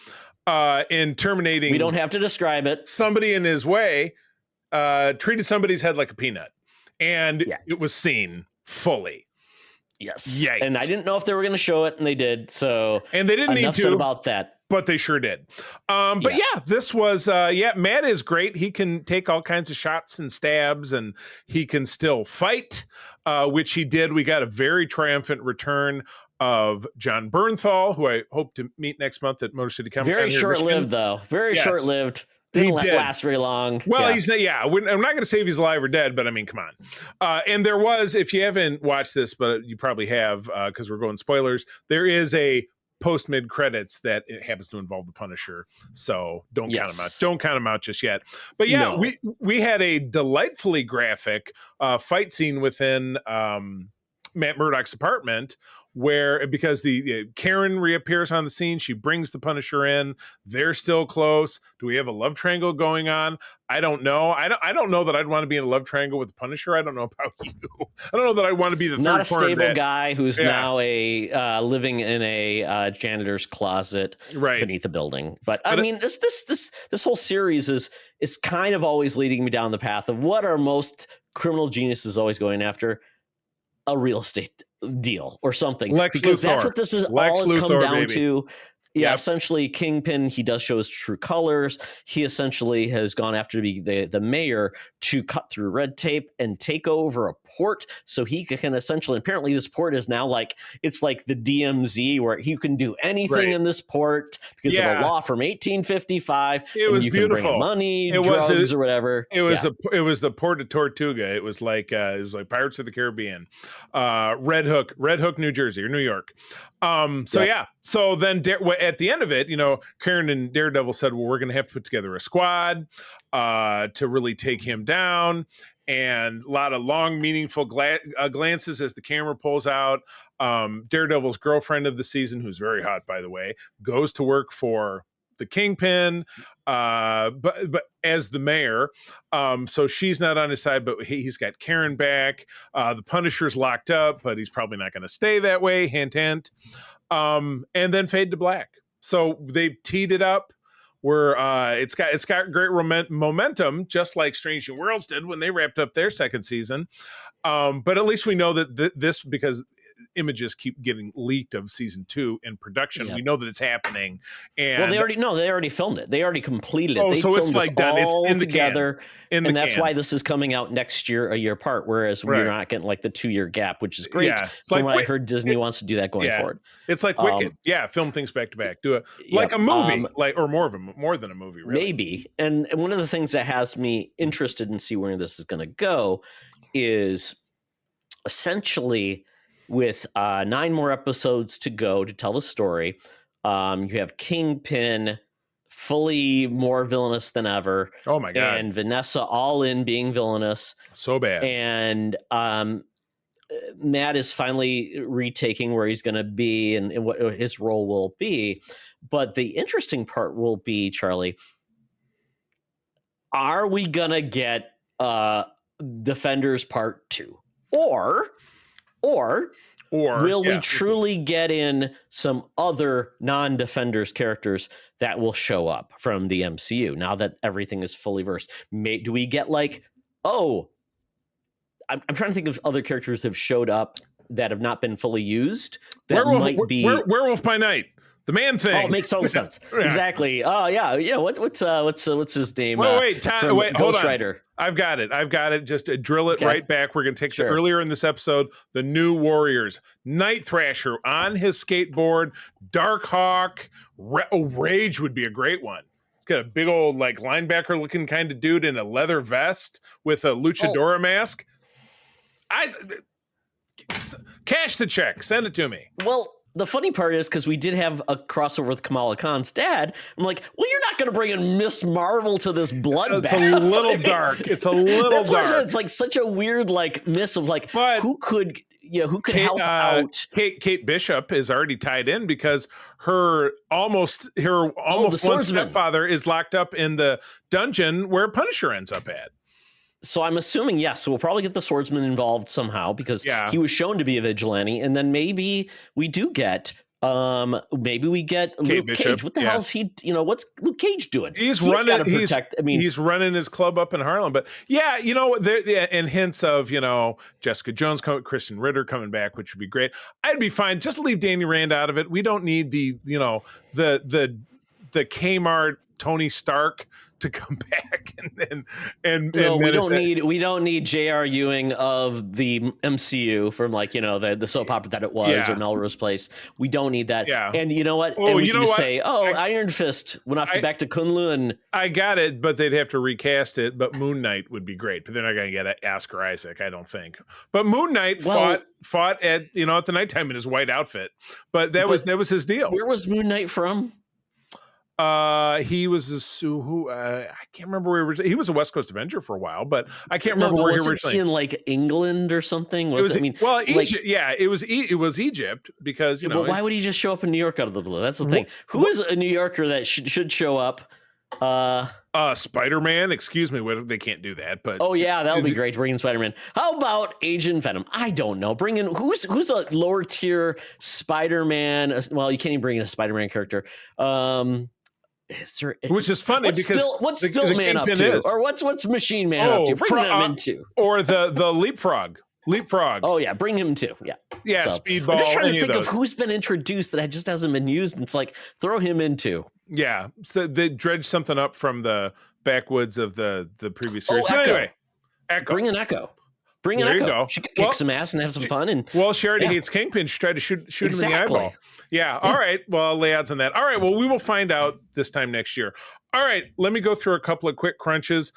in terminating, we don't have to describe it, somebody in his way, treated somebody's head like a peanut, and it was seen fully. Yes. Yikes. And I didn't know if they were going to show it, and they did. So, and they didn't need to about that, but they sure did. But this was Matt is great. He can take all kinds of shots and stabs, and he can still fight, which he did. We got a very triumphant return of John Bernthal, who I hope to meet next month at Motor City Comic Con. Very short-lived, though. Very short-lived. Didn't last very long. Well, he's not. Yeah, I'm not going to say if he's alive or dead, but I mean, come on. And there was, if you haven't watched this, but you probably have, because we're going spoilers. There is a post mid credits that it happens to involve the Punisher, so don't count him out. Don't count him out just yet. But we had a delightfully graphic fight scene within Matt Murdock's apartment, where because the Karen reappears on the scene, she brings the Punisher in. They're still close. Do we have a love triangle going on? I don't know. I don't know that I'd want to be in a love triangle with the Punisher. I don't know about you. I don't know that I want to be the third. Not a stable guy who's now living in a janitor's closet beneath a building. But I mean, this whole series is kind of always leading me down the path of what are most criminal geniuses always going after. A real estate deal or something, because that's what this is all has come down to. Essentially Kingpin, he does show his true colors. He essentially has gone after the mayor to cut through red tape and take over a port so he can essentially, apparently this port is now like, it's like the DMZ where you can do anything in this port because of a law from 1855. It was beautiful. Can bring money, drugs or whatever. It was the Port of Tortuga. It was like Pirates of the Caribbean, Red Hook, New Jersey or New York. So then at the end of it, Karen and Daredevil said, well, we're going to have to put together a squad to really take him down. and a lot of long, meaningful glances as the camera pulls out. Daredevil's girlfriend of the season, who's very hot, by the way, goes to work for the Kingpin, but as the mayor, so she's not on his side, but he's got Karen back. The Punisher's locked up, but he's probably not going to stay that way. Hint, hint. And then fade to black. So they've teed it up where it's got great momentum, just like Strange New Worlds did when they wrapped up their second season. But at least we know that this, because images keep getting leaked of season 2 in production. Yep. We know that it's happening. And well, they already filmed it. They already completed it. Oh, they so it's like done. It's in the together. And that's why this is coming out next year, a year apart, whereas we're not getting like the 2-year gap, which is great. Yeah. From what I heard, Disney wants to do that going forward. It's like Wicked. Film things back to back. Do it like a movie, or more than a movie, really. Maybe. And one of the things that has me interested in see where this is going to go is essentially with 9 more episodes to go to tell the story. You have Kingpin fully more villainous than ever. Oh my God. And Vanessa all in being villainous. So bad. And Matt is finally retaking where he's going to be and what his role will be. But the interesting part will be, Charlie, are we going to get Defenders Part 2? Or will we truly get in some other non-Defenders characters that will show up from the MCU now that everything is fully versed? Do we get like, I'm trying to think of other characters that have showed up that have not been fully used. That Werewolf by Night. The Man Thing. Oh, it makes total sense. Yeah. Exactly. Oh, yeah. Yeah. What's his name? Wait, hold Ghost on. Rider. I've got it. Just drill it right back. We're going to take the earlier in this episode, the New Warriors. Night Thrasher on his skateboard. Darkhawk. Rage would be a great one. Got a big old like linebacker looking kind of dude in a leather vest with a luchadora mask. Cash the check. Send it to me. Well, the funny part is because we did have a crossover with Kamala Khan's dad. I'm like, well, you're not going to bring in Miss Marvel to this bloodbath. It's a little dark. It's a little that's dark. It's like such a weird like miss of like who could help out. Kate Bishop is already tied in because her almost one stepfather is locked up in the dungeon where Punisher ends up at. So I'm assuming, yes, so we'll probably get the swordsman involved somehow because he was shown to be a vigilante. And then maybe we do get, Luke Cage. What the hell is he, what's Luke Cage doing? He's running his club up in Harlem. But and hints of, Jessica Jones, Kristen Ritter coming back, which would be great. I'd be fine. Just leave Danny Rand out of it. We don't need the Kmart Tony Stark to come back we don't need J.R. Ewing of the MCU from the soap opera that it was or Melrose Place. We don't need that. Yeah. And you know what? And we can just say, Iron Fist went back to Kunlun. I got it, but they'd have to recast it. But Moon Knight would be great. But they're not going to get Oscar Isaac, I don't think. But Moon Knight fought at at the nighttime in his white outfit. But that was his deal. Where was Moon Knight from? He was I can't remember where he was a West Coast Avenger for a while, but I can't remember where he originally. In like England or something? Egypt. It was Egypt because But why would he just show up in New York out of the blue? That's the thing. Who is a New Yorker that should show up? Spider-Man. Excuse me, they can't do that. But that'll be great. Bring in Spider-Man. How about Agent Venom? I don't know. Bring in who's a lower tier Spider-Man? Well, you can't even bring in a Spider-Man character. Which is funny because what's Stilt-Man up to? Or what's Machine Man up to? Bring them in too. Or the Leapfrog. Oh yeah, bring him too. Yeah. Speedball. I'm just trying to think of who's been introduced that just hasn't been used. And it's like throw him in too. Yeah, so they dredged something up from the backwoods of the previous series. Anyway, Echo. Bring an Echo. Bring an Echo. Go. She could kick some ass and have some fun. And she already hates Kingpin. She tried to shoot him in the eyeball. Yeah. All right. Well, lay odds on that. All right. Well, we will find out this time next year. All right. Let me go through a couple of quick crunches.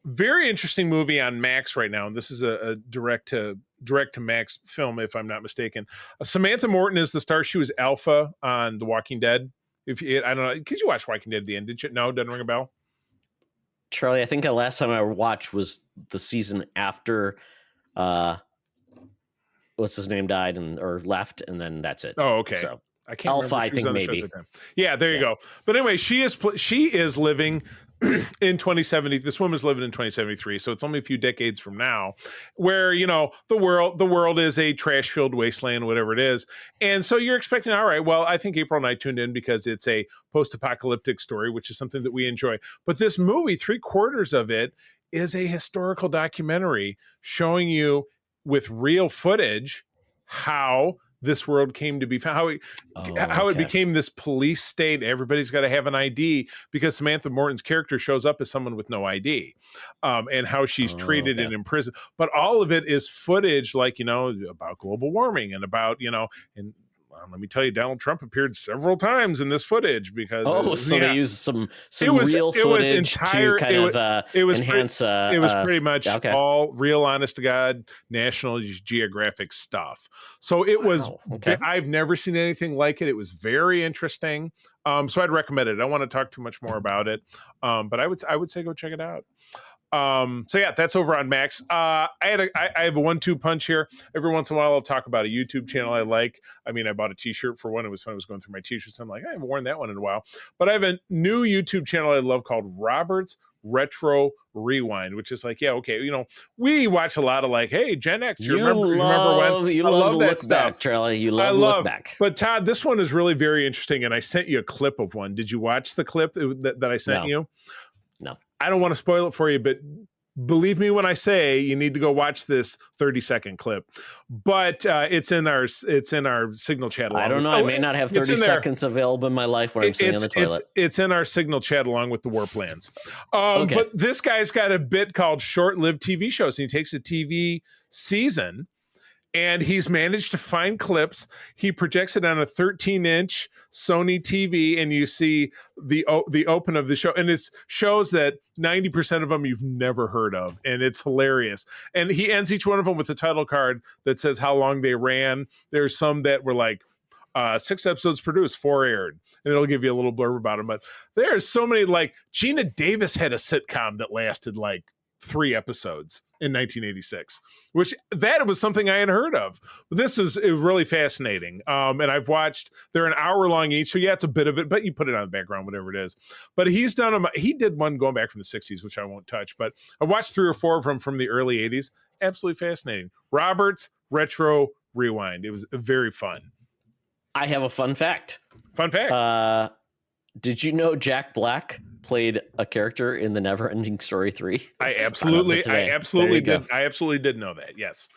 Very interesting movie on Max right now, and this is a direct to Max film, if I'm not mistaken. Samantha Morton is the star. She was Alpha on The Walking Dead. I don't know, because you watched Walking Dead at the end, did you? No, doesn't ring a bell. Charlie, I think the last time I watched was the season after what's his name died or left, and then that's it. Oh, okay. So I can't Alpha, remember. I She was think on the show at maybe. the time. Yeah, there you go. But anyway, she is living in 2070. This woman's living in 2073, so it's only a few decades from now, where the world is a trash-filled wasteland, whatever it is. And so you're expecting, all right, well, I think April and I tuned in because it's a post-apocalyptic story, which is something that we enjoy. But this movie, 3/4 of it is a historical documentary showing you with real footage how this world came to be found, how it became this police state. Everybody's got to have an ID because Samantha Morton's character shows up as someone with no ID, and how she's treated and imprisoned. But all of it is footage, like, about global warming and about, and let me tell you, Donald Trump appeared several times in this footage because they used some real footage to kind of enhance. It was pretty much all real, honest to God, National Geographic stuff. So it was. I've never seen anything like it. It was very interesting. So I'd recommend it. I don't want to talk too much more about it, but I would say go check it out. So yeah, that's over on Max. I have a 1-2 punch here. Every once in a while, I'll talk about a YouTube channel I like. I mean, I bought a T-shirt for one. It was fun. I was going through my T-shirts. I'm like, I haven't worn that one in a while. But I have a new YouTube channel I love called Robert's Retro Rewind, which is like, we watch a lot of like, hey, Gen X, you remember when? I love that stuff, Charlie. You love look back. But Todd, this one is really very interesting, and I sent you a clip of one. Did you watch the clip that I sent you? No. I don't want to spoil it for you, but believe me when I say you need to go watch this 30-second clip. But it's in our Signal chat. I don't know. I may not have 30 seconds available in my life when I'm sitting on the toilet. It's in our Signal chat along with the war plans. But this guy's got a bit called short-lived TV shows. And he takes a TV season and he's managed to find clips. He projects it on a 13-inch Sony TV, and you see the open of the show. And it shows that 90% of them you've never heard of, and it's hilarious. And he ends each one of them with a title card that says how long they ran. There's some that were like 6 episodes produced, 4 aired, and it'll give you a little blurb about them. But there's so many, like Gina Davis had a sitcom that lasted like 3 episodes in 1986, which that was something I hadn't heard of. This is really fascinating. And I've watched, they're an hour long each. So yeah, it's a bit of it, but you put it on the background, whatever it is. But he did one going back from the 60s, which I won't touch, but I watched 3 or 4 of them from the early 80s. Absolutely fascinating. Robert's Retro Rewind. It was very fun. I have a fun fact. Did you know Jack Black played a character in the Never-Ending Story 3? I absolutely did know that. Yes.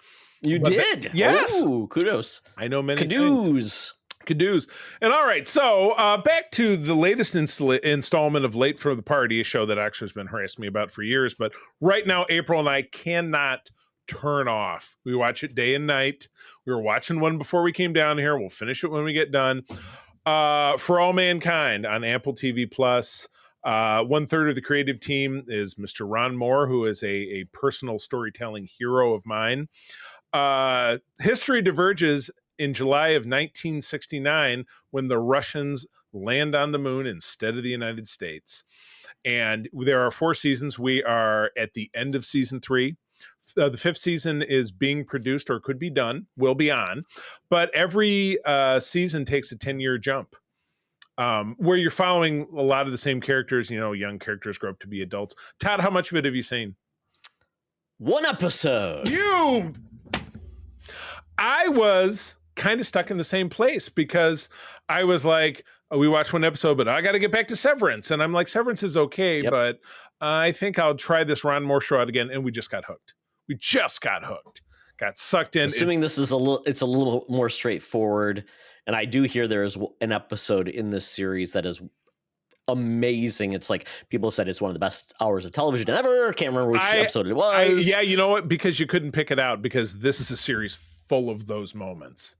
You did? Yes. Ooh, kudos. I know many Cadoos. And all right, so back to the latest installment of Late for the Party, a show that actually has been harassing me about for years. But right now, April and I cannot turn off. We watch it day and night. We were watching one before we came down here. We'll finish it when we get done. For All Mankind on Apple TV Plus. 1/3 of the creative team is Mr. Ron Moore, who is a personal storytelling hero of mine. History diverges in July of 1969 when the Russians land on the moon instead of the United States. And there are 4 seasons. We are at the end of season 3. The 5th season is being produced or could be done, will be on. But every season takes a 10-year jump. Where you're following a lot of the same characters, young characters grow up to be adults. Todd, how much of it have you seen? 1 episode. I was kind of stuck in the same place because I was like, we watched 1 episode, but I got to get back to Severance. And I'm like, Severance is okay, but I think I'll try this Ron Moore show out again. And we just got hooked. Got sucked in. Assuming this is it's a little more straightforward. And I do hear there is an episode in this series that is amazing. It's like people have said it's one of the best hours of television ever. Can't remember which episode it was. You know what? Because you couldn't pick it out because this is a series full of those moments.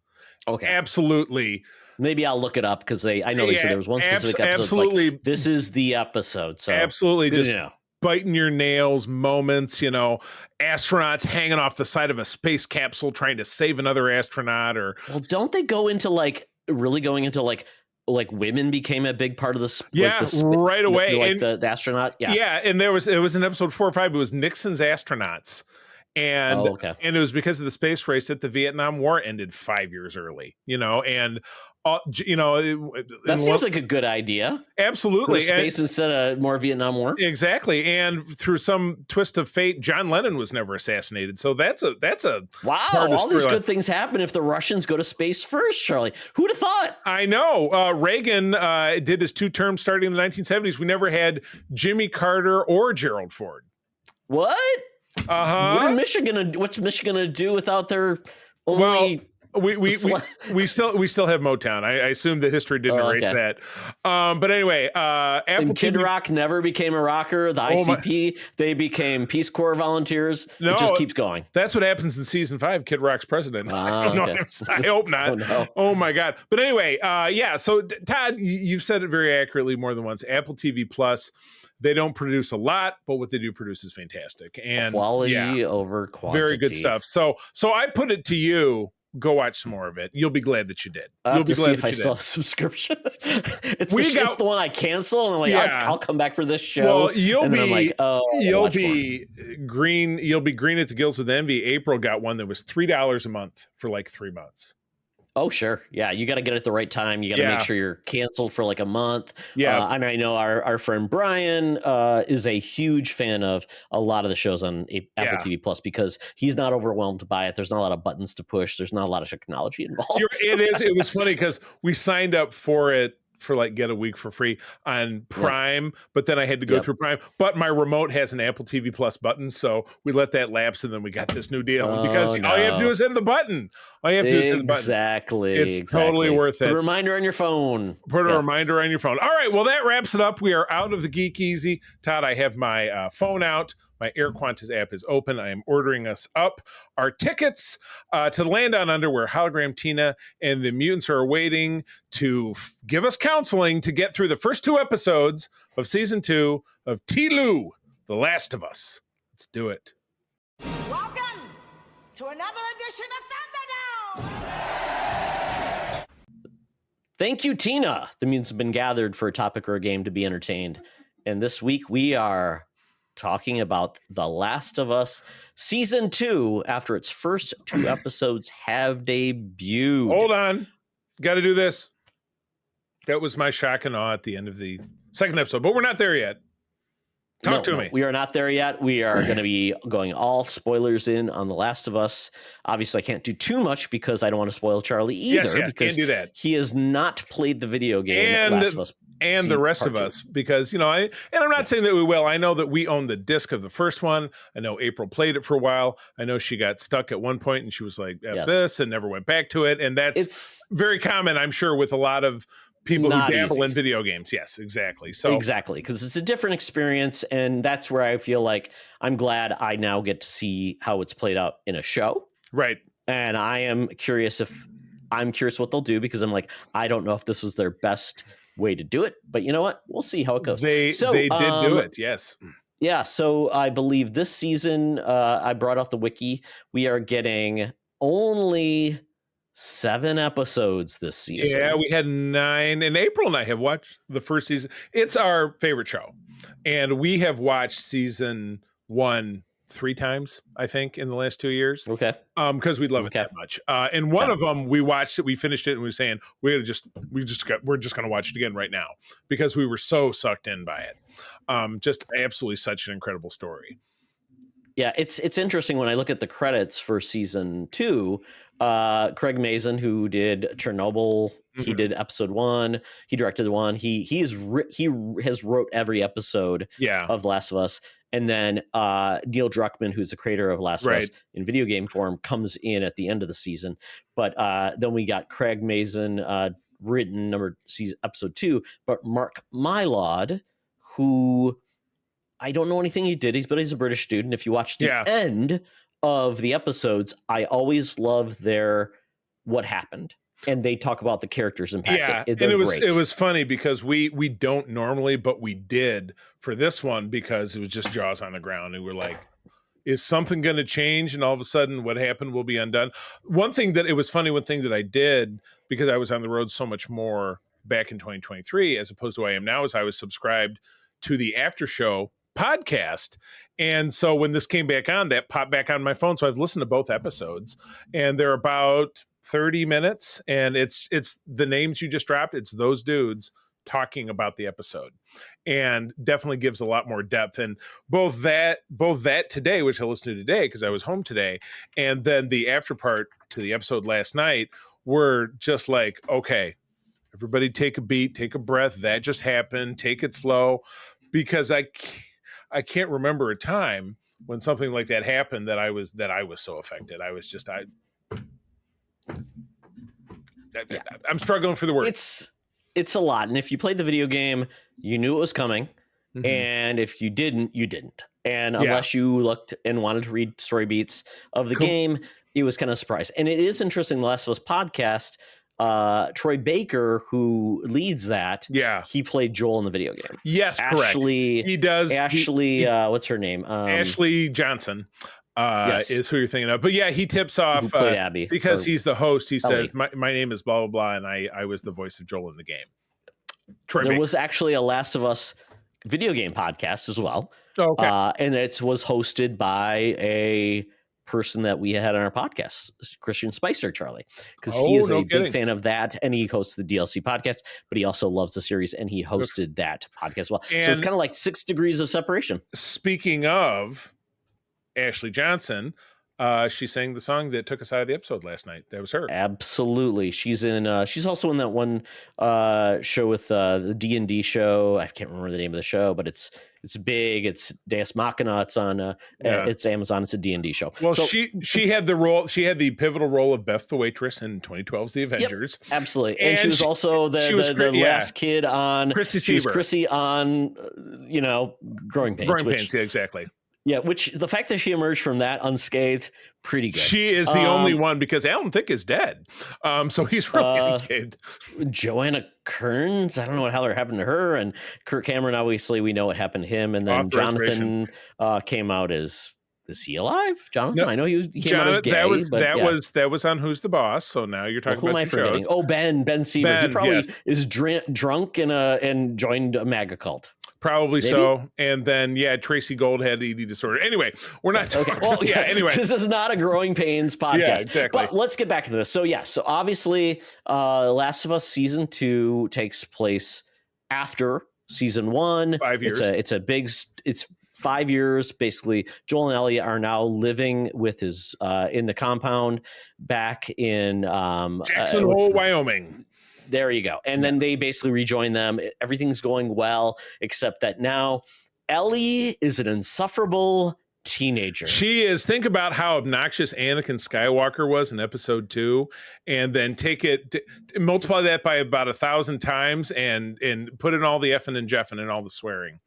Okay. Absolutely. Maybe I'll look it up because I know they said there was one specific episode. Absolutely. Like, this is the episode. So absolutely. Just biting your nails moments, astronauts hanging off the side of a space capsule trying to save another astronaut. Well, don't they go into really going into like women became a big part of this. Yeah, right away. Like And the astronaut. Yeah. yeah, and it was in episode 4 or 5. It was Nixon's astronauts, and Oh, okay. and it was because of the space race that the Vietnam War ended 5 years early. And That seems like a good idea. absolutely Space instead of more Vietnam War. exactly. And through some twist of fate, John Lennon was never assassinated. So that's a Wow, part of all these storyline. good things happen if the Russians go to space first, Charlie. Who'd have thought? I know. Reagan did his 2 terms starting in the 1970s. We never had Jimmy Carter or Gerald Ford. What? Uh-huh. What's Michigan gonna do without their only? We still have Motown. I assume that history didn't erase that. But anyway, Apple and Kid TV Rock never became a rocker. The ICP, they became Peace Corps volunteers. No, it just keeps going. That's what happens in season 5. Kid Rock's president. I don't know. Okay. I hope not. Oh, no. Oh my God. But anyway, yeah. So Todd, you've said it very accurately more than once. Apple TV Plus. They don't produce a lot, but what they do produce is fantastic and Quality over quantity. Very good stuff. So I put it to you. Go watch some more of it. You'll be glad that you did. I'll You'll have to see if I still have a subscription. it's the one I cancel, and I'm like, I'll come back for this show. Well, you'll be green. You'll be green at the gills with envy. April got one that was $3 a month for like 3 months. Oh, sure. Yeah, you got to get it at the right time. You got to make sure you're canceled for like a month. Yeah. I know our friend Brian is a huge fan of a lot of the shows on Apple TV Plus because he's not overwhelmed by it. There's not a lot of buttons to push. There's not a lot of technology involved. It was funny because we signed up for it for like get a week for free on Prime, but then I had to go through Prime. But my remote has an Apple TV Plus button, so we let that lapse, and then we got this new deal. Because all you have to do is hit the button. All you have to do is hit the button. Exactly. It's totally worth it. Put a reminder on your phone. Put a reminder on your phone. All right, well, that wraps it up. We are out of the Geek Easy. Todd, I have my phone out. My Air Qantas app is open. I am ordering us up our tickets to the Land Down Under, where Hologram Tina and the mutants are waiting to give us counseling to get through the first 2 episodes of season 2 of T-Lou, The Last of Us. Let's do it. Welcome to another edition of Thunderdome! Thank you, Tina. The mutants have been gathered for a topic or a game to be entertained. And this week we are talking about The Last of Us Season 2 after its first 2 episodes have debuted. Hold on. Got to do this. That was my shock and awe at the end of the second episode, but we're not there yet. Talk to me. We are not there yet. We are going to be going all spoilers in on The Last of Us. Obviously, I can't do too much because I don't want to spoil Charlie either. Because can't do that. He has not played the video game Last of Us. And the rest of us, because, I'm not saying that we will. I know that we own the disc of the first one. I know April played it for a while. I know she got stuck at one point and she was like, F this, and never went back to it. And it's very common, I'm sure, with a lot of people who dabble in video games. Yes, exactly. Exactly, because it's a different experience. And that's where I feel like I'm glad I now get to see how it's played out in a show. Right. And I'm curious what they'll do, because I'm like, I don't know if this was their best way to do it, but you know what? We'll see how it goes. They did do it, yes. Yeah, so I believe this season, I brought out the wiki, we are getting only 7 episodes this season. Yeah, we had 9, and April and I have watched the first season. It's our favorite show, and we have watched season 1 3 times, I think, in the last 2 years. Okay. Because we love it that much. And one of them, we watched it, we finished it, and we were saying we're just going to watch it again right now because we were so sucked in by it. Just absolutely such an incredible story. Yeah, it's interesting when I look at the credits for season 2. Craig Mazin, who did Chernobyl, he did episode 1. He directed the one. He has wrote every episode of The Last of Us. And then Neil Druckmann, who's the creator of Last of Us in video game form, comes in at the end of the season. But then we got Craig Mazin written episode 2, but Mark Mylod, who I don't know anything he did, but he's a British dude. And if you watch the end of the episodes, I always love their what happened. And they talk about the characters impact. Yeah, and it was funny because we don't normally, but we did for this one because it was just jaws on the ground, and we're like, is something going to change? And all of a sudden, what happened will be undone. One thing that I did, because I was on the road so much more back in 2023, as opposed to who I am now, as I was subscribed to the After Show podcast. And so when this came back on, that popped back on my phone. So I've listened to both episodes, and they're about 30 minutes. And it's the names you just dropped. It's those dudes talking about the episode, and definitely gives a lot more depth. And both that today, which I listened to today because I was home today, and then the after part to the episode last night were just like, okay, everybody take a beat, take a breath. That just happened. Take it slow, because I can't remember a time when something like that happened that I was so affected. I'm struggling for the words. It's a lot. And if you played the video game, you knew it was coming. Mm-hmm. And if you didn't, you didn't. And unless you looked and wanted to read story beats of the game, it was kind of a surprise. And it is interesting, the Last of Us podcast, Troy Baker, who leads that, he played Joel in the video game. Yes, Ashley, correct. He does. Ashley, what's her name? Ashley Johnson. Is who you're thinking of. But yeah, he tips off Abby, because he's the host. He Ellie. says, my name is blah, blah, blah, and I was the voice of Joel in the game. There was actually a Last of Us video game podcast as well. Okay. And it was hosted by a person that we had on our podcast, Christian Spicer, Charlie, because he is big fan of that, and he hosts the DLC podcast, but he also loves the series, and he hosted that podcast as well. And so it's kind of like 6 degrees of separation. Speaking of Ashley Johnson, she sang the song that took us out of the episode last night. That was her. Absolutely. She's in she's also in that one show with the D&D show. I can't remember the name of the show, but it's big. It's Deus Machina. It's on it's Amazon. It's a D&D show. Well, so, she had the role. She had the pivotal role of Beth the waitress in 2012's The Avengers. Yep, absolutely. And she was also the last kid on Chrissy She was Sieber. Chrissy on Growing Pains. Growing Pains, yeah, exactly. Yeah, which the fact that she emerged from that unscathed, pretty good. She is the only one, because Alan Thicke is dead. So he's really unscathed. Joanna Kearns, I don't know what hell happened to her. And Kirk Cameron, obviously, we know what happened to him. And then Jonathan came out as, is he alive? Jonathan? No, I know he came out as gay. That was on Who's the Boss. So now you're talking about who am I forgetting? shows. Oh, Ben Seaver. He probably is drunk and joined a MAGA cult. Probably maybe? So. And then, Tracy Gold had eating disorder. Anyway, we're not talking. Okay. Well, anyway. This is not a Growing Pains podcast. Yeah, exactly. But let's get back into this. So, so obviously, Last of Us Season 2 takes place after Season 1. 5 years. It's 5 years. Basically, Joel and Ellie are now living with his in the compound back in Jackson Hole, Wyoming. There you go. And then they basically rejoin them. Everything's going well, except that now Ellie is an insufferable teenager. She is. Think about how obnoxious Anakin Skywalker was in episode 2, and then multiply that by about 1,000 times and put in all the effing and jeffing and all the swearing.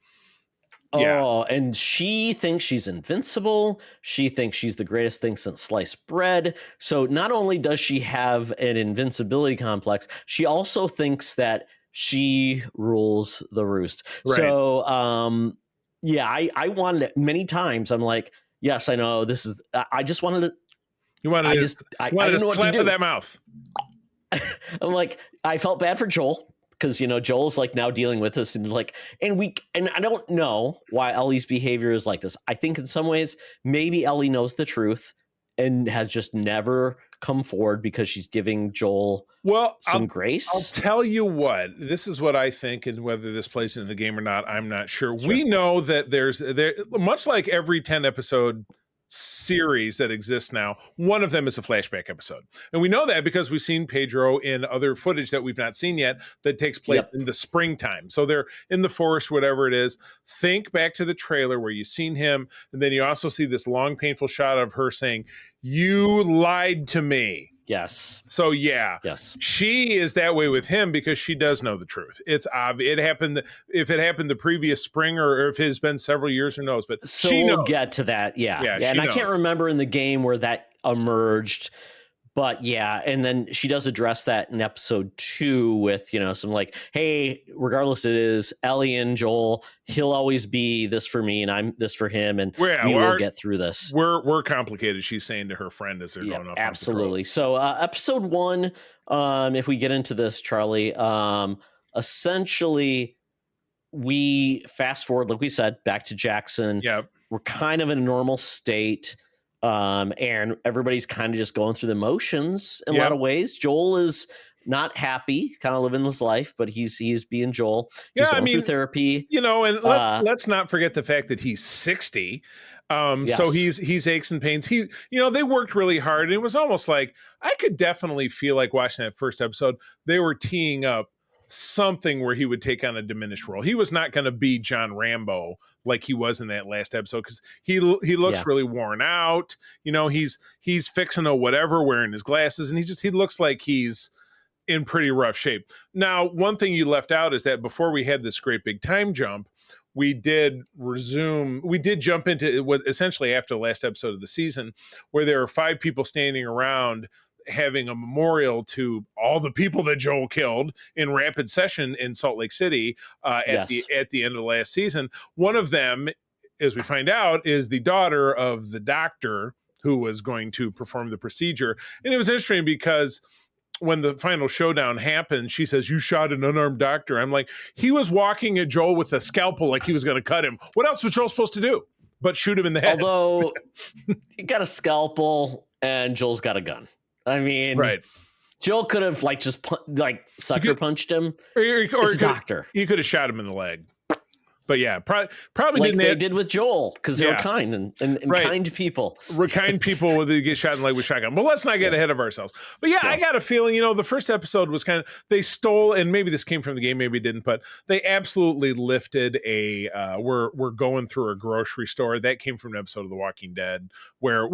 Oh, and she thinks she's invincible. She thinks she's the greatest thing since sliced bread. So not only does she have an invincibility complex, she also thinks that she rules the roost. Right. So, I wanted it many times. I'm like, yes, I know this is, I just wanted to, I didn't know what to do. That mouth. I'm like, I felt bad for Joel. Because Joel's like now dealing with this and I don't know why Ellie's behavior is like this. I think in some ways maybe Ellie knows the truth and has just never come forward because she's giving Joel some grace. I'll tell you what, this is what I think, and whether this plays into the game or not, I'm not sure. We know that there's much like every 10 episode series that exists now, one of them is a flashback episode, and we know that because we've seen Pedro in other footage that we've not seen yet that takes place in the springtime. So they're in the forest, whatever it is. Think back to the trailer where you've seen him, and then you also see this long painful shot of her saying, "You lied to me." Yes. So she is that way with him because she does know the truth. It's obvious. It happened. If it happened the previous spring, or if it's been several years, who knows? But so we'll get to that. Yeah. And I can't remember in the game where that emerged, But yeah, and then she does address that in episode 2 with, some like, hey, regardless it is Ellie and Joel, he'll always be this for me and I'm this for him, and we will get through this. We're complicated, she's saying to her friend as they're going off. Absolutely. So episode 1, if we get into this, Charlie, essentially we fast forward, like we said, back to Jackson. Yep. We're kind of in a normal state. And everybody's kind of just going through the motions in a lot of ways. Joel is not happy, kind of living his life, but he's being Joel. He's going through therapy. And let's not forget the fact that he's 60. So he's aches and pains. They worked really hard, and it was almost like I could definitely feel like watching that first episode, they were teeing up something where he would take on a diminished role. He was not going to be John Rambo like he was in that last episode, because he looks really worn out. He's fixing a whatever, wearing his glasses, and he looks like he's in pretty rough shape. Now, one thing you left out is that before we had this great big time jump, we did jump into what essentially after the last episode of the season, where there are 5 people standing around having a memorial to all the people that Joel killed in rapid session in Salt Lake City at the end of the last season. One of them, as we find out, is the daughter of the doctor who was going to perform the procedure. And it was interesting because when the final showdown happened, she says, "You shot an unarmed doctor." I'm like, he was walking at Joel with a scalpel like he was going to cut him. What else was Joel supposed to do but shoot him in the head? Although he got a scalpel and Joel's got a gun. I mean, right. Joel could have sucker punched him. Or it's a doctor. You could have shot him in the leg. But yeah, probably like didn't. They did with Joel, because they were kind and right. kind people. We're kind people when they get shot in the leg with shotgun. But let's not get ahead of ourselves. But I got a feeling, the first episode was kind of, they stole, and maybe this came from the game, maybe it didn't, but they absolutely lifted we're going through a grocery store. That came from an episode of The Walking Dead where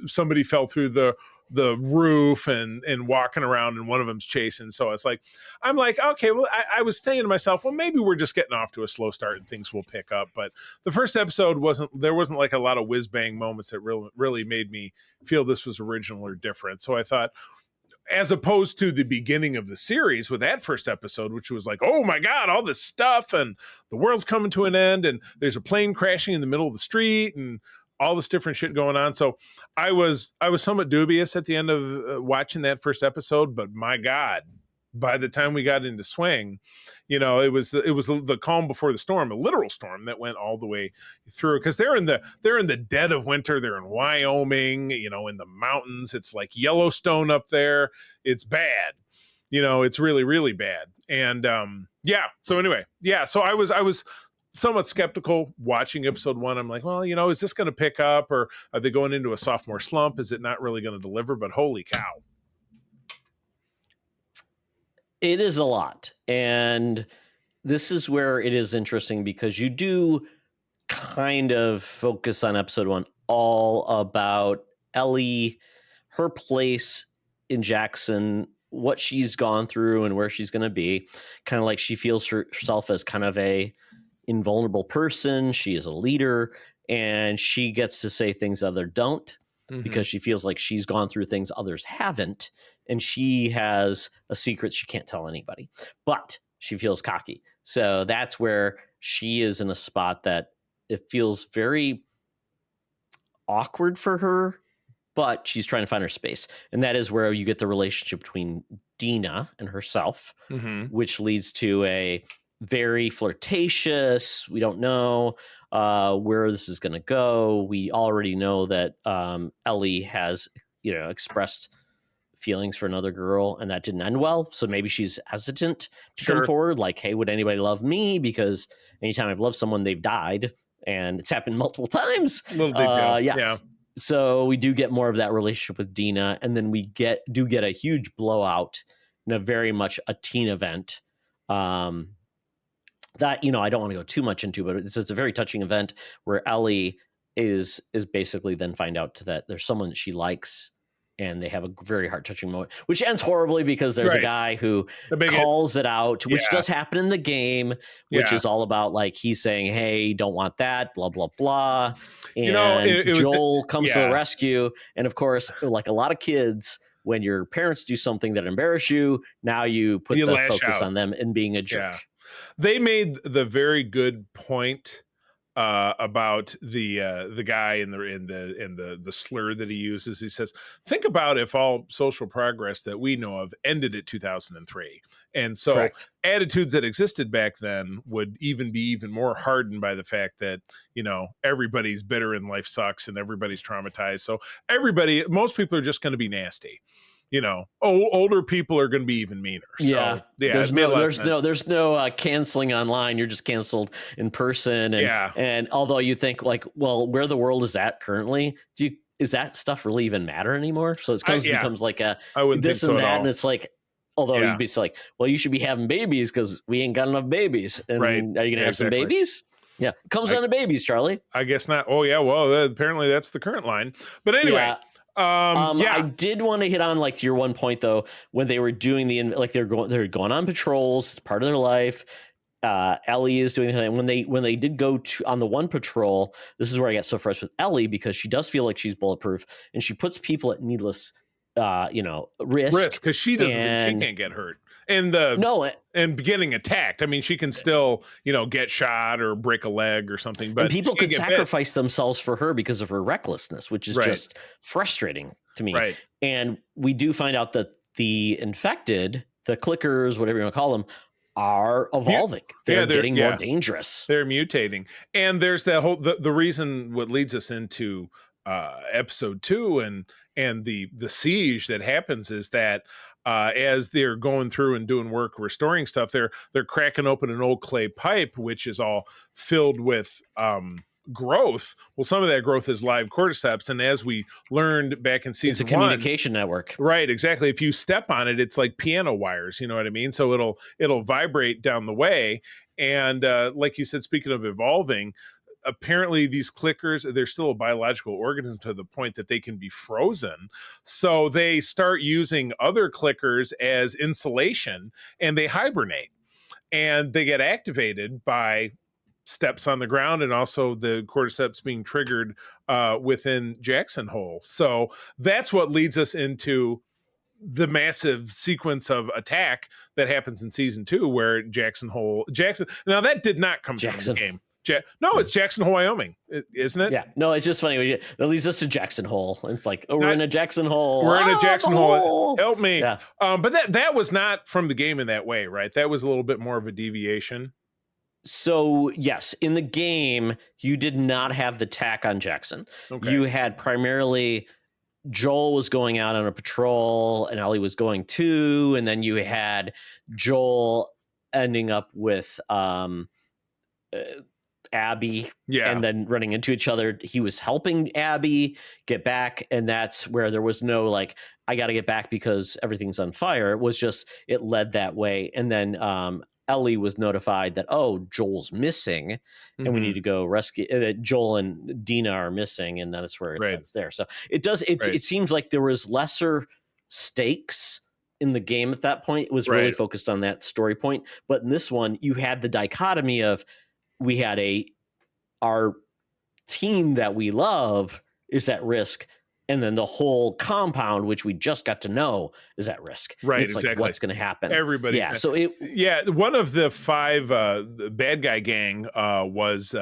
somebody fell through the roof and walking around, and one of them's chasing. So I'm like, okay, well, I was saying to myself, well, maybe we're just getting off to a slow start and things will pick up. But the first episode wasn't like a lot of whiz bang moments that really made me feel this was original or different. So I thought, as opposed to the beginning of the series with that first episode, which was like, oh my God, all this stuff and the world's coming to an end and there's a plane crashing in the middle of the street and all this different shit going on. So I was somewhat dubious at the end of watching that first episode, but my God, by the time we got into swing, it was the calm before the storm, a literal storm that went all the way through, because they're in the dead of winter. They're in Wyoming, in the mountains. It's like Yellowstone up there. It's bad. It's really, really bad. And so anyway, so I was somewhat skeptical watching episode 1. I'm like, well, is this going to pick up, or are they going into a sophomore slump? Is it not really going to deliver? But holy cow. It is a lot. And this is where it is interesting, because you do kind of focus on episode 1 all about Ellie, her place in Jackson, what she's gone through and where she's going to be. Kind of like she feels herself as kind of a invulnerable person. She is a leader, and she gets to say things others don't, because she feels like she's gone through things others haven't, and she has a secret she can't tell anybody, but she feels cocky. So that's where she is in a spot that it feels very awkward for her, but she's trying to find her space. And that is where you get the relationship between Dina and herself, which leads to a very flirtatious. We don't know where this is going to go. We already know that Ellie has, expressed feelings for another girl, and that didn't end well. So maybe she's hesitant to come forward. Like, hey, would anybody love me? Because anytime I've loved someone, they've died, and it's happened multiple times. Little big deal. Yeah. So we do get more of that relationship with Dina, and then we get a huge blowout in a very much a teen event. That, I don't want to go too much into, but it's a very touching event where Ellie is basically then find out that there's someone that she likes, and they have a very heart-touching moment, which ends horribly because there's a guy who calls it out, which does happen in the game, which is all about, like, he's saying, hey, don't want that, blah, blah, blah. And Joel comes to the rescue. And of course, like a lot of kids, when your parents do something that embarrass you, now you put You the lash focus out. on them and being a jerk. Yeah. They made the very good point about the guy in the slur that he uses. He says, "Think about if all social progress that we know of ended at 2003, and so Correct. attitudes that existed back then would be even more hardened by the fact that everybody's bitter and life sucks and everybody's traumatized. So most people are just going to be nasty." Older people are going to be even meaner. Yeah, So, yeah, there's it made a lot of there's sense. no canceling online. You're just canceled in person. And Yeah. and although you think like, well, where the world is at currently, is that stuff really even matter anymore? So it becomes like a I wouldn't think this so and at that, all. and it's like, although Yeah. you'd be like, well, you should be having babies because we ain't got enough babies. And Right. are you gonna Yeah, have some exactly. babies? Yeah, it comes down to babies, Charlie. I guess not. Oh yeah, well apparently that's the current line. But anyway, Yeah. yeah, I did want to hit on like to your one point though, when they were doing they're going on patrols, it's part of their life. Ellie is doing the thing. When they did go to on the one patrol, this is where I got so frustrated with Ellie because she does feel like she's bulletproof and she puts people at needless risk because she can't get hurt. And getting attacked. I mean, she can still, get shot or break a leg or something. But and people she can't could get sacrifice themselves for her because of her recklessness, which is just frustrating to me. Right. And we do find out that the infected, the clickers, whatever you want to call them, are evolving. They're getting more dangerous. They're mutating. And there's that whole the reason what leads us into episode 2 and the siege that happens is that as they're going through and doing work restoring stuff, they're cracking open an old clay pipe which is all filled with growth. Well, some of that growth is live cordyceps, and as we learned back in season 1, it's a communication network. Right, exactly. If you step on it, it's like piano wires, you know what I mean? So it'll vibrate down the way. And like you said, speaking of evolving, apparently these clickers, they're still a biological organism to the point that they can be frozen. So they start using other clickers as insulation and they hibernate. And they get activated by steps on the ground and also the cordyceps being triggered within Jackson Hole. So that's what leads us into the massive sequence of attack that happens in season 2 where Jackson now that did not come from the game. It's Jackson Hole, Wyoming, isn't it? Yeah. No, it's just funny. It leads us to Jackson Hole. It's like, we're in a Jackson Hole. We're in a Jackson Hole. Help me. Yeah. But that was not from the game in that way, right? That was a little bit more of a deviation. So, yes, in the game, you did not have the tack on Jackson. Okay. You had primarily Joel was going out on a patrol and Ellie was going too. And then you had Joel ending up with Abby and then running into each other. He was helping Abby get back. And that's where there was no like, I got to get back because everything's on fire. It was just, it led that way. And then Ellie was notified that, Joel's missing and we need to go rescue. Joel and Dina are missing, and that's where it's there. So it seems like there was lesser stakes in the game at that point. It was really focused on that story point. But in this one, you had the dichotomy of we had our team that we love is at risk. And then the whole compound, which we just got to know, is at risk. Right, it's exactly. Like, what's going to happen? Everybody. Yeah. So one of the 5 bad guy gang was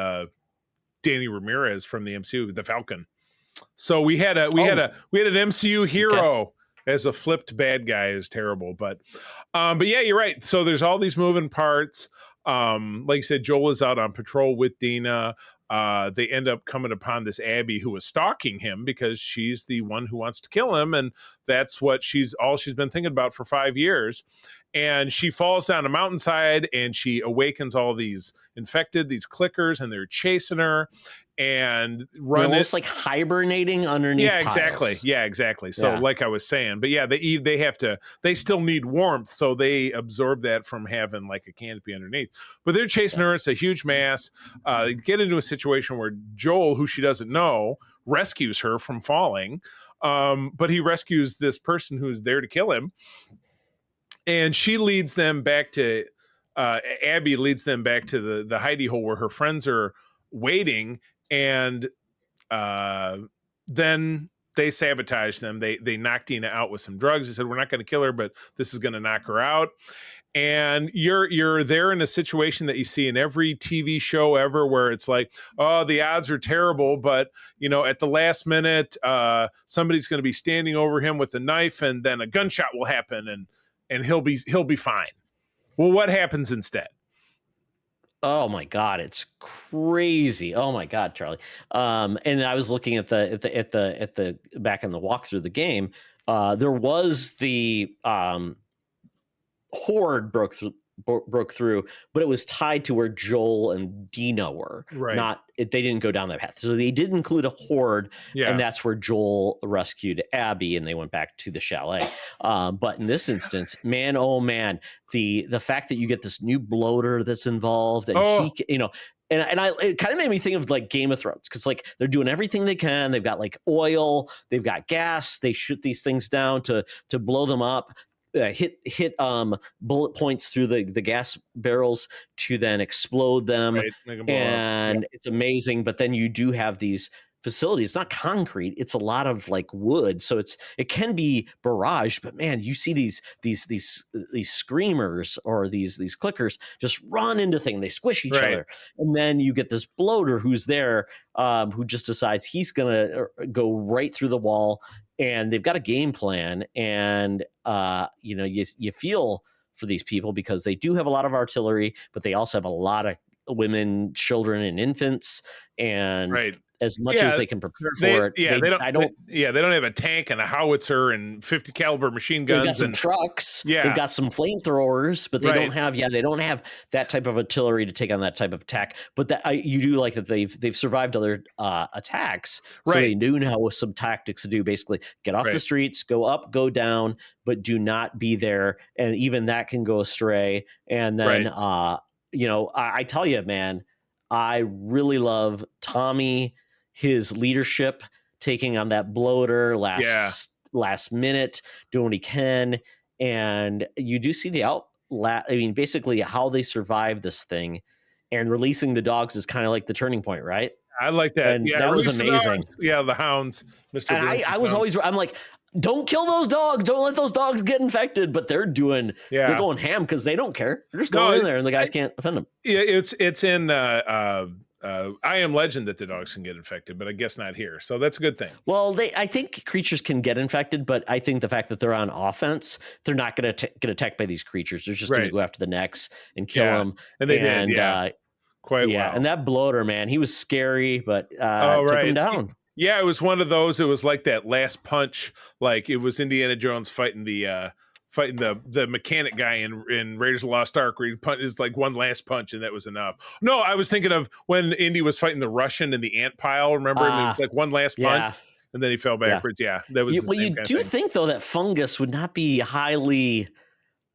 Danny Ramirez from the MCU, the Falcon. So we had an MCU hero as a flipped bad guy. Is terrible, but yeah, you're right. So there's all these moving parts. Like you said, Joel is out on patrol with Dina. They end up coming upon this Abby who was stalking him because she's the one who wants to kill him. And that's what she's been thinking about for 5 years. And she falls down a mountainside and she awakens all these clickers, and they're chasing her and they're almost like hibernating underneath. Yeah, exactly. Piles. Yeah, exactly. So like I was saying, but yeah, they still need warmth. So they absorb that from having like a canopy underneath, but they're chasing her. It's a huge mass. They get into a situation where Joel, who she doesn't know, rescues her from falling. But he rescues this person who's there to kill him. And she leads them back to, Abby leads them back to the hidey hole where her friends are waiting. And then they sabotaged them. They knocked Dina out with some drugs. They said, we're not going to kill her, but this is going to knock her out. And you're there in a situation that you see in every TV show ever, where it's like, oh, the odds are terrible, but at the last minute, somebody's going to be standing over him with a knife, and then a gunshot will happen, and he'll be fine. Well, what happens instead? Oh my God, it's crazy. Oh my God, Charlie. And I was looking at the back in the walkthrough of the game. There was the horde broke through, but it was tied to where Joel and Dina were. Right. They didn't go down that path. So they did include a horde, and that's where Joel rescued Abby, and they went back to the chalet. But in this instance, man, oh man, the fact that you get this new bloater that's involved, and it kind of made me think of like Game of Thrones, because like they're doing everything they can. They've got like oil, they've got gas. They shoot these things down to blow them up. Hit bullet points through the gas barrels to then explode them, right. And it's amazing. But then you do have these facilities. It's not concrete; it's a lot of like wood, so it can be barrage. But man, you see these screamers or these clickers just run into things. They squish each other, and then you get this bloater who's there, who just decides he's gonna go right through the wall. And they've got a game plan, and you feel for these people, because they do have a lot of artillery, but they also have a lot of women, children, and infants, and as much as they can prepare for it. They don't have a tank and a howitzer and 50 caliber machine guns. They've got some trucks. They've got some flamethrowers, but they don't have that type of artillery to take on that type of attack. But you do like that they've survived other attacks, so they do know some tactics to do. Basically, get off the streets, go up, go down, but do not be there, and even that can go astray. And then I tell you, man, I really love Tommy. His leadership, taking on that bloater last minute, doing what he can, and you do see basically how they survive this thing, and releasing the dogs is kind of like the turning point, right? I like that. And that was amazing. The hounds, Mr. And I'm like, don't kill those dogs. Don't let those dogs get infected. But they're going ham because they don't care. They're just going in there, and the guys can't offend them. Yeah, it's in I Am Legend that the dogs can get infected, but I guess not here. So that's a good thing. Well, I think creatures can get infected, but I think the fact that they're on offense, they're not going to get attacked by these creatures. They're just going to go after the necks and kill them. And they did, quite well. And that bloater, man, he was scary, but took him down. Yeah, it was one of those. It was like that last punch, like it was Indiana Jones fighting the mechanic guy in Raiders of the Lost Ark, where he is like one last punch, and that was enough. No, I was thinking of when Indy was fighting the Russian in the ant pile. Remember, and it was like one last punch, and then he fell backwards. Yeah, that was. Well, you do think though that fungus would not be highly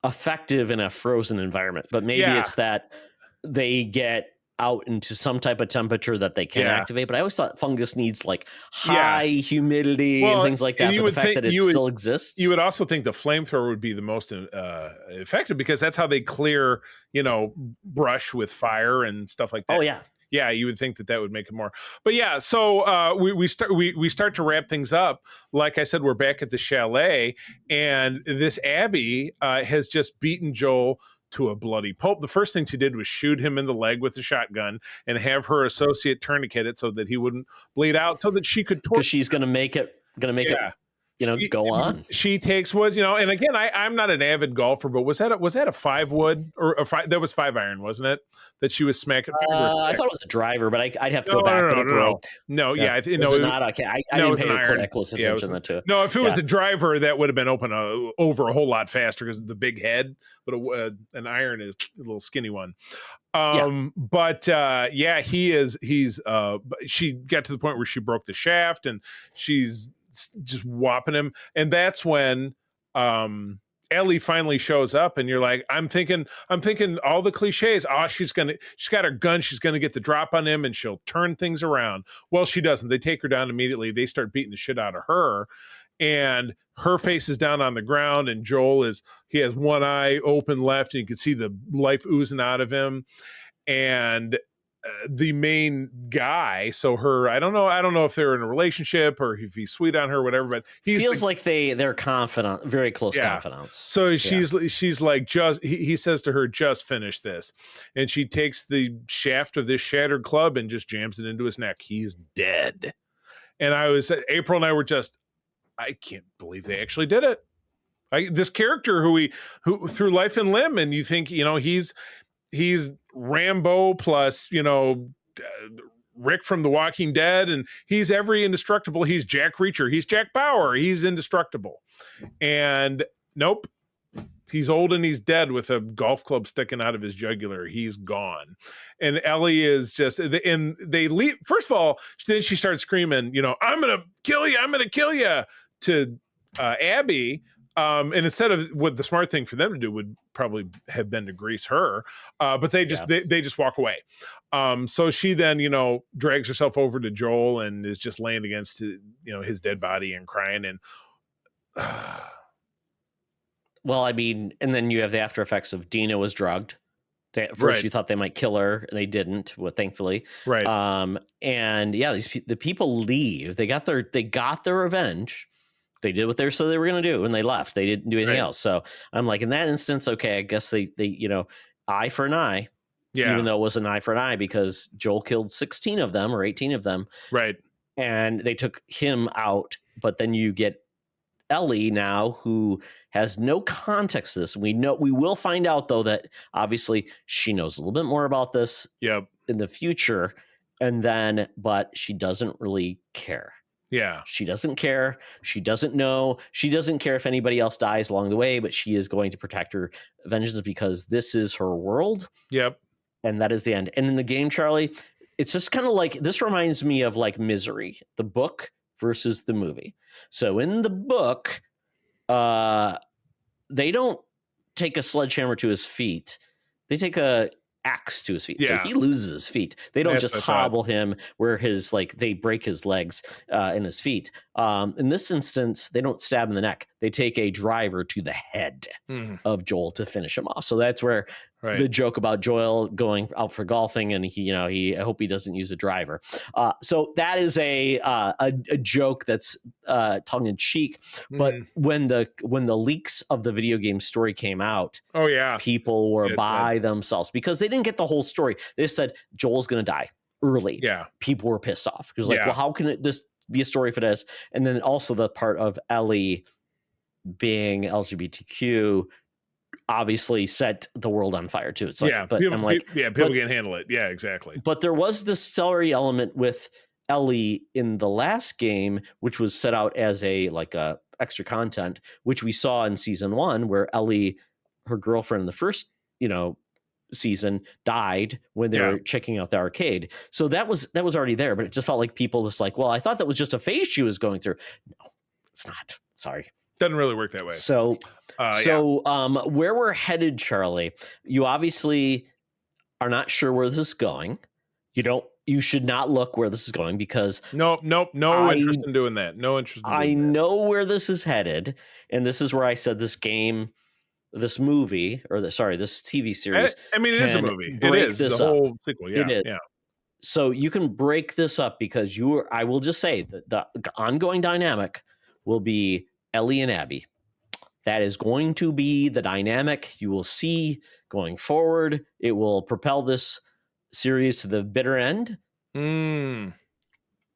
effective in a frozen environment, but maybe it's that they get out into some type of temperature that they can activate. But I always thought fungus needs like high humidity and things like that. But the fact that it still exists. You would also think the flamethrower would be the most effective, because that's how they clear, brush with fire and stuff like that. Oh, yeah. Yeah, you would think that would make it more. But yeah, so we start to wrap things up. Like I said, we're back at the chalet, and this Abby has just beaten Joel to a bloody pulp. The first thing she did was shoot him in the leg with a shotgun and have her associate tourniquet it so that he wouldn't bleed out, so that she could because she's going to make it go on. She takes wood, and again, I'm not an avid golfer, but was that a 5 wood or that was 5 iron, wasn't it? That she was smacking. I thought it was a driver, but I'd have to go back. No, I didn't pay close attention to that too. No, if it was the driver, that would have been open over a whole lot faster because of the big head. But an iron is a little skinny one. But he is. She got to the point where she broke the shaft, and she's just whopping him, and that's when Ellie finally shows up, and you're like, I'm thinking all the cliches. She's got her gun, she's gonna get the drop on him, and she'll turn things around. Well, she doesn't. They take her down immediately. They start beating the shit out of her, and her face is down on the ground, and Joel has one eye open left, and you can see the life oozing out of him. And the main guy. So I don't know if they're in a relationship or if he's sweet on her, or whatever. But he feels like they're confidant, very close confidants. So she's like, he says to her, just finish this, and she takes the shaft of this shattered club and just jams it into his neck. He's dead. And April and I were just, I can't believe they actually did it. This character who through life and limb, and you think, he's Rambo plus, Rick from The Walking Dead, and he's every indestructible. He's Jack Reacher. He's Jack Bauer. He's indestructible. And nope, he's old and he's dead with a golf club sticking out of his jugular. He's gone. And Ellie is just, and they leave. First of all, then she starts screaming, I'm going to kill you. I'm going to kill you to Abby. And instead of what the smart thing for them to do would probably have been to grease her, but they just walk away. So she then, drags herself over to Joel and is just laying against, his dead body and crying. And well, I mean, and then you have the after effects of Dina was drugged. At first, you thought they might kill her, and they didn't. Well, thankfully, right. And yeah, the people leave. They got their revenge. They did what they said they were going to do, and they left. They didn't do anything else. So I'm like, in that instance, okay, I guess they eye for an eye, even though it was an eye for an eye because Joel killed 16 of them or 18 of them, right? And they took him out. But then you get Ellie now, who has no context to this. We will find out though that obviously she knows a little bit more about this in the future, but she doesn't really care. Yeah. She doesn't care. She doesn't know. She doesn't care if anybody else dies along the way, but she is going to protect her vengeance because this is her world. Yep. And that is the end. And in the game, Charlie, it's just kind of like, this reminds me of like Misery, the book versus the movie. So in the book, they don't take a sledgehammer to his feet. They take a axe to his feet. So he loses his feet. They don't just hobble him where they break his legs and his feet. In this instance, they don't stab in the neck. They take a driver to the head of Joel to finish him off. So that's where the joke about Joel going out for golfing and I hope he doesn't use a driver. So that is a joke that's tongue in cheek. But when the leaks of the video game story came out, people were by themselves because they didn't get the whole story. They just said Joel's going to die early. Yeah, people were pissed off because well, how can this be a story if it is? And then also the part of Ellie being LGBTQ obviously set the world on fire too. It's like, people can't handle it. Yeah, exactly. But there was this story element with Ellie in the last game, which was set out as a extra content, which we saw in season 1, where Ellie, her girlfriend in the first, season, died when they were checking out the arcade. So that was already there, but it just felt like people just like, well, I thought that was just a phase she was going through. No, it's not. Sorry. Doesn't really work that way. So where we're headed, Charlie, you obviously are not sure where this is going. You should not look where this is going because no interest in doing that. No interest in doing I know where this is headed. And this is where I said this movie, this TV series. I mean, it is a movie. It is the whole sequel. Yeah. Yeah. So you can break this up because I will just say that the ongoing dynamic will be Ellie and Abby. That is going to be the dynamic you will see going forward. It will propel this series to the bitter end.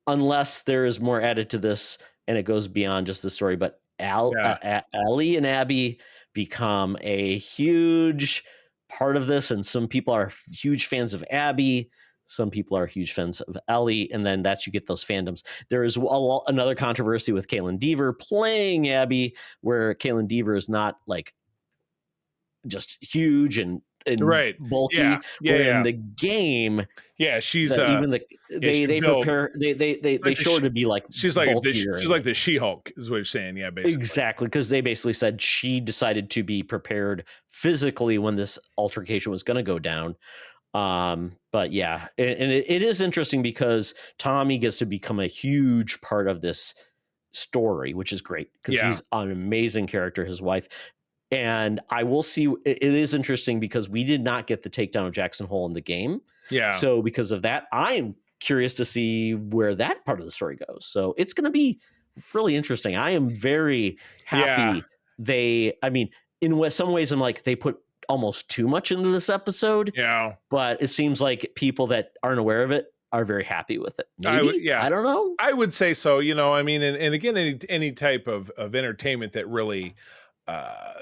Unless there is more added to this and it goes beyond just the story. But Ellie and Abby become a huge part of this, and some people are huge fans of Abby, some people are huge fans of Ellie, and then you get those fandoms. There is another controversy with Caitlin Dever playing Abby, where Caitlin Dever is not like just huge and bulky. In the game, she's they show her to be like she's like bulkier. She's like the She-Hulk is what you're saying. Yeah, basically. Exactly, because they basically said she decided to be prepared physically when this altercation was going to go down. But yeah, and it is interesting because Tommy gets to become a huge part of this story, which is great because he's an amazing character. His wife, And I will see. It is interesting because we did not get the takedown of Jackson Hole in the game. Yeah. So because of that, I am curious to see where that part of the story goes. So it's going to be really interesting. I am very happy. I mean, in some ways, I'm like, they put almost too much into this episode. Yeah. But it seems like people that aren't aware of it are very happy with it. Maybe? I don't know. I would say so. I mean, and again, any type of entertainment that really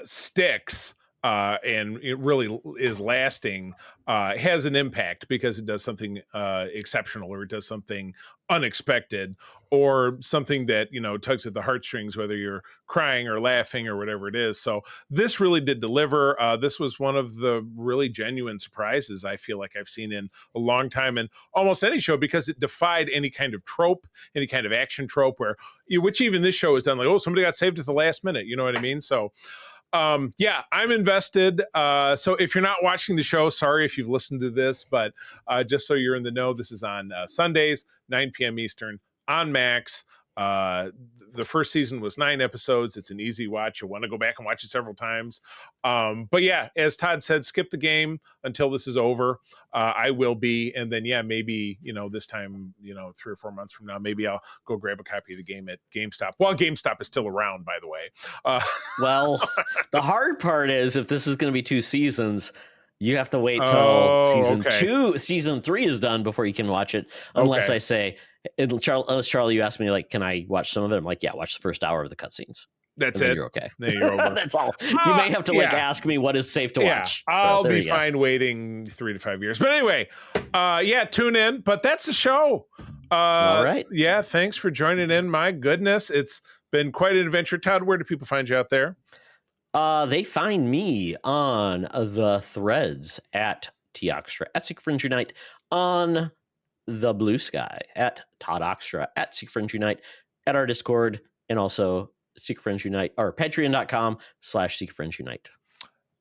sticks and it really is lasting has an impact because it does something exceptional, or it does something unexpected, or something that tugs at the heartstrings, whether you're crying or laughing or whatever it is. So this really did deliver. This was one of the really genuine surprises I feel like I've seen in a long time in almost any show, because it defied any kind of trope, any kind of action trope, which even this show has done, like, oh, somebody got saved at the last minute, you know what I mean? So yeah, I'm invested. So if you're not watching the show, sorry if you've listened to this, but just so you're in the know, this is on Sundays, 9 p.m. Eastern on Max. The first season was 9 episodes. It's an easy watch. You'll want to go back and watch it several times. But yeah, as Todd said, skip the game until this is over. I will be. And then, yeah, maybe, this time, 3 or 4 months from now, maybe I'll go grab a copy of the game at GameStop. Well, GameStop is still around, by the way. Well, the hard part is, if this is going to be 2 seasons, you have to wait till season 3 is done before you can watch it. Unless I say, Charlie, you asked me, like, can I watch some of it? I'm like, yeah, watch the first hour of the cutscenes. That's it. You're okay. Then you're over. That's all. You may have to ask me what is safe to watch. I'll be fine waiting 3 to 5 years. But anyway, tune in. But that's the show. All right. Yeah, thanks for joining in. My goodness, it's been quite an adventure. Todd, where do people find you out there? They find me on the threads at Toxtra, at Secret Friends Unite, on the Blue Sky, at Todd Oxtra, at Secret Friends Unite, at our Discord, and also Secret Friends Unite, or patreon.com/Secret Friends Unite.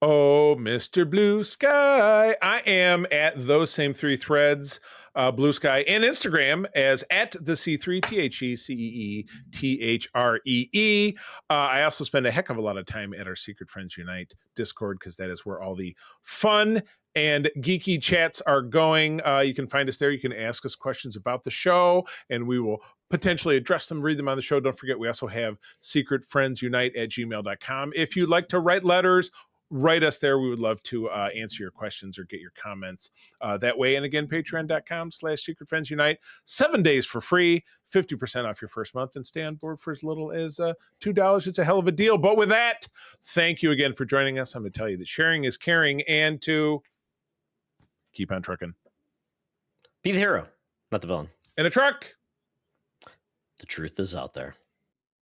Oh, Mr. Blue Sky. I am at those same 3 threads, Blue Sky, and Instagram as at the C3, TheCeeThree. I also spend a heck of a lot of time at our Secret Friends Unite Discord, because that is where all the fun and geeky chats are going. You can find us there. You can ask us questions about the show, and we will potentially address them, read them on the show. Don't forget, we also have secretfriendsunite@gmail.com. If you'd like to write letters, write us there. We would love to answer your questions or get your comments that way. And again, patreon.com/Secret Friends Unite. 7 days for free, 50% off your first month, and stay on board for as little as $2. It's a hell of a deal. But with that, thank you again for joining us. I'm going to tell you that sharing is caring, and to keep on trucking. Be the hero, not the villain. In a truck. The truth is out there.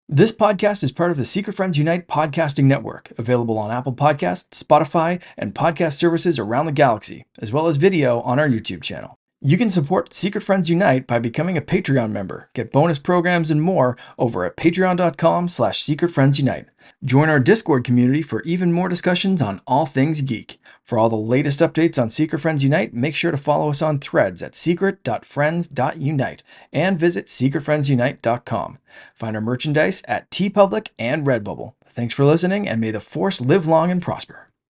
This podcast is part of the Secret Friends Unite podcasting network, available on Apple Podcasts, Spotify, and podcast services around the galaxy, as well as video on our YouTube channel. You can support Secret Friends Unite by becoming a Patreon member, get bonus programs and more over at patreon.com/Secret Friends Unite. Join our Discord community for even more discussions on all things geek. For all the latest updates on Secret Friends Unite, make sure to follow us on threads at secret.friends.unite and visit secretfriendsunite.com. Find our merchandise at TeePublic and Redbubble. Thanks for listening, and may the Force live long and prosper.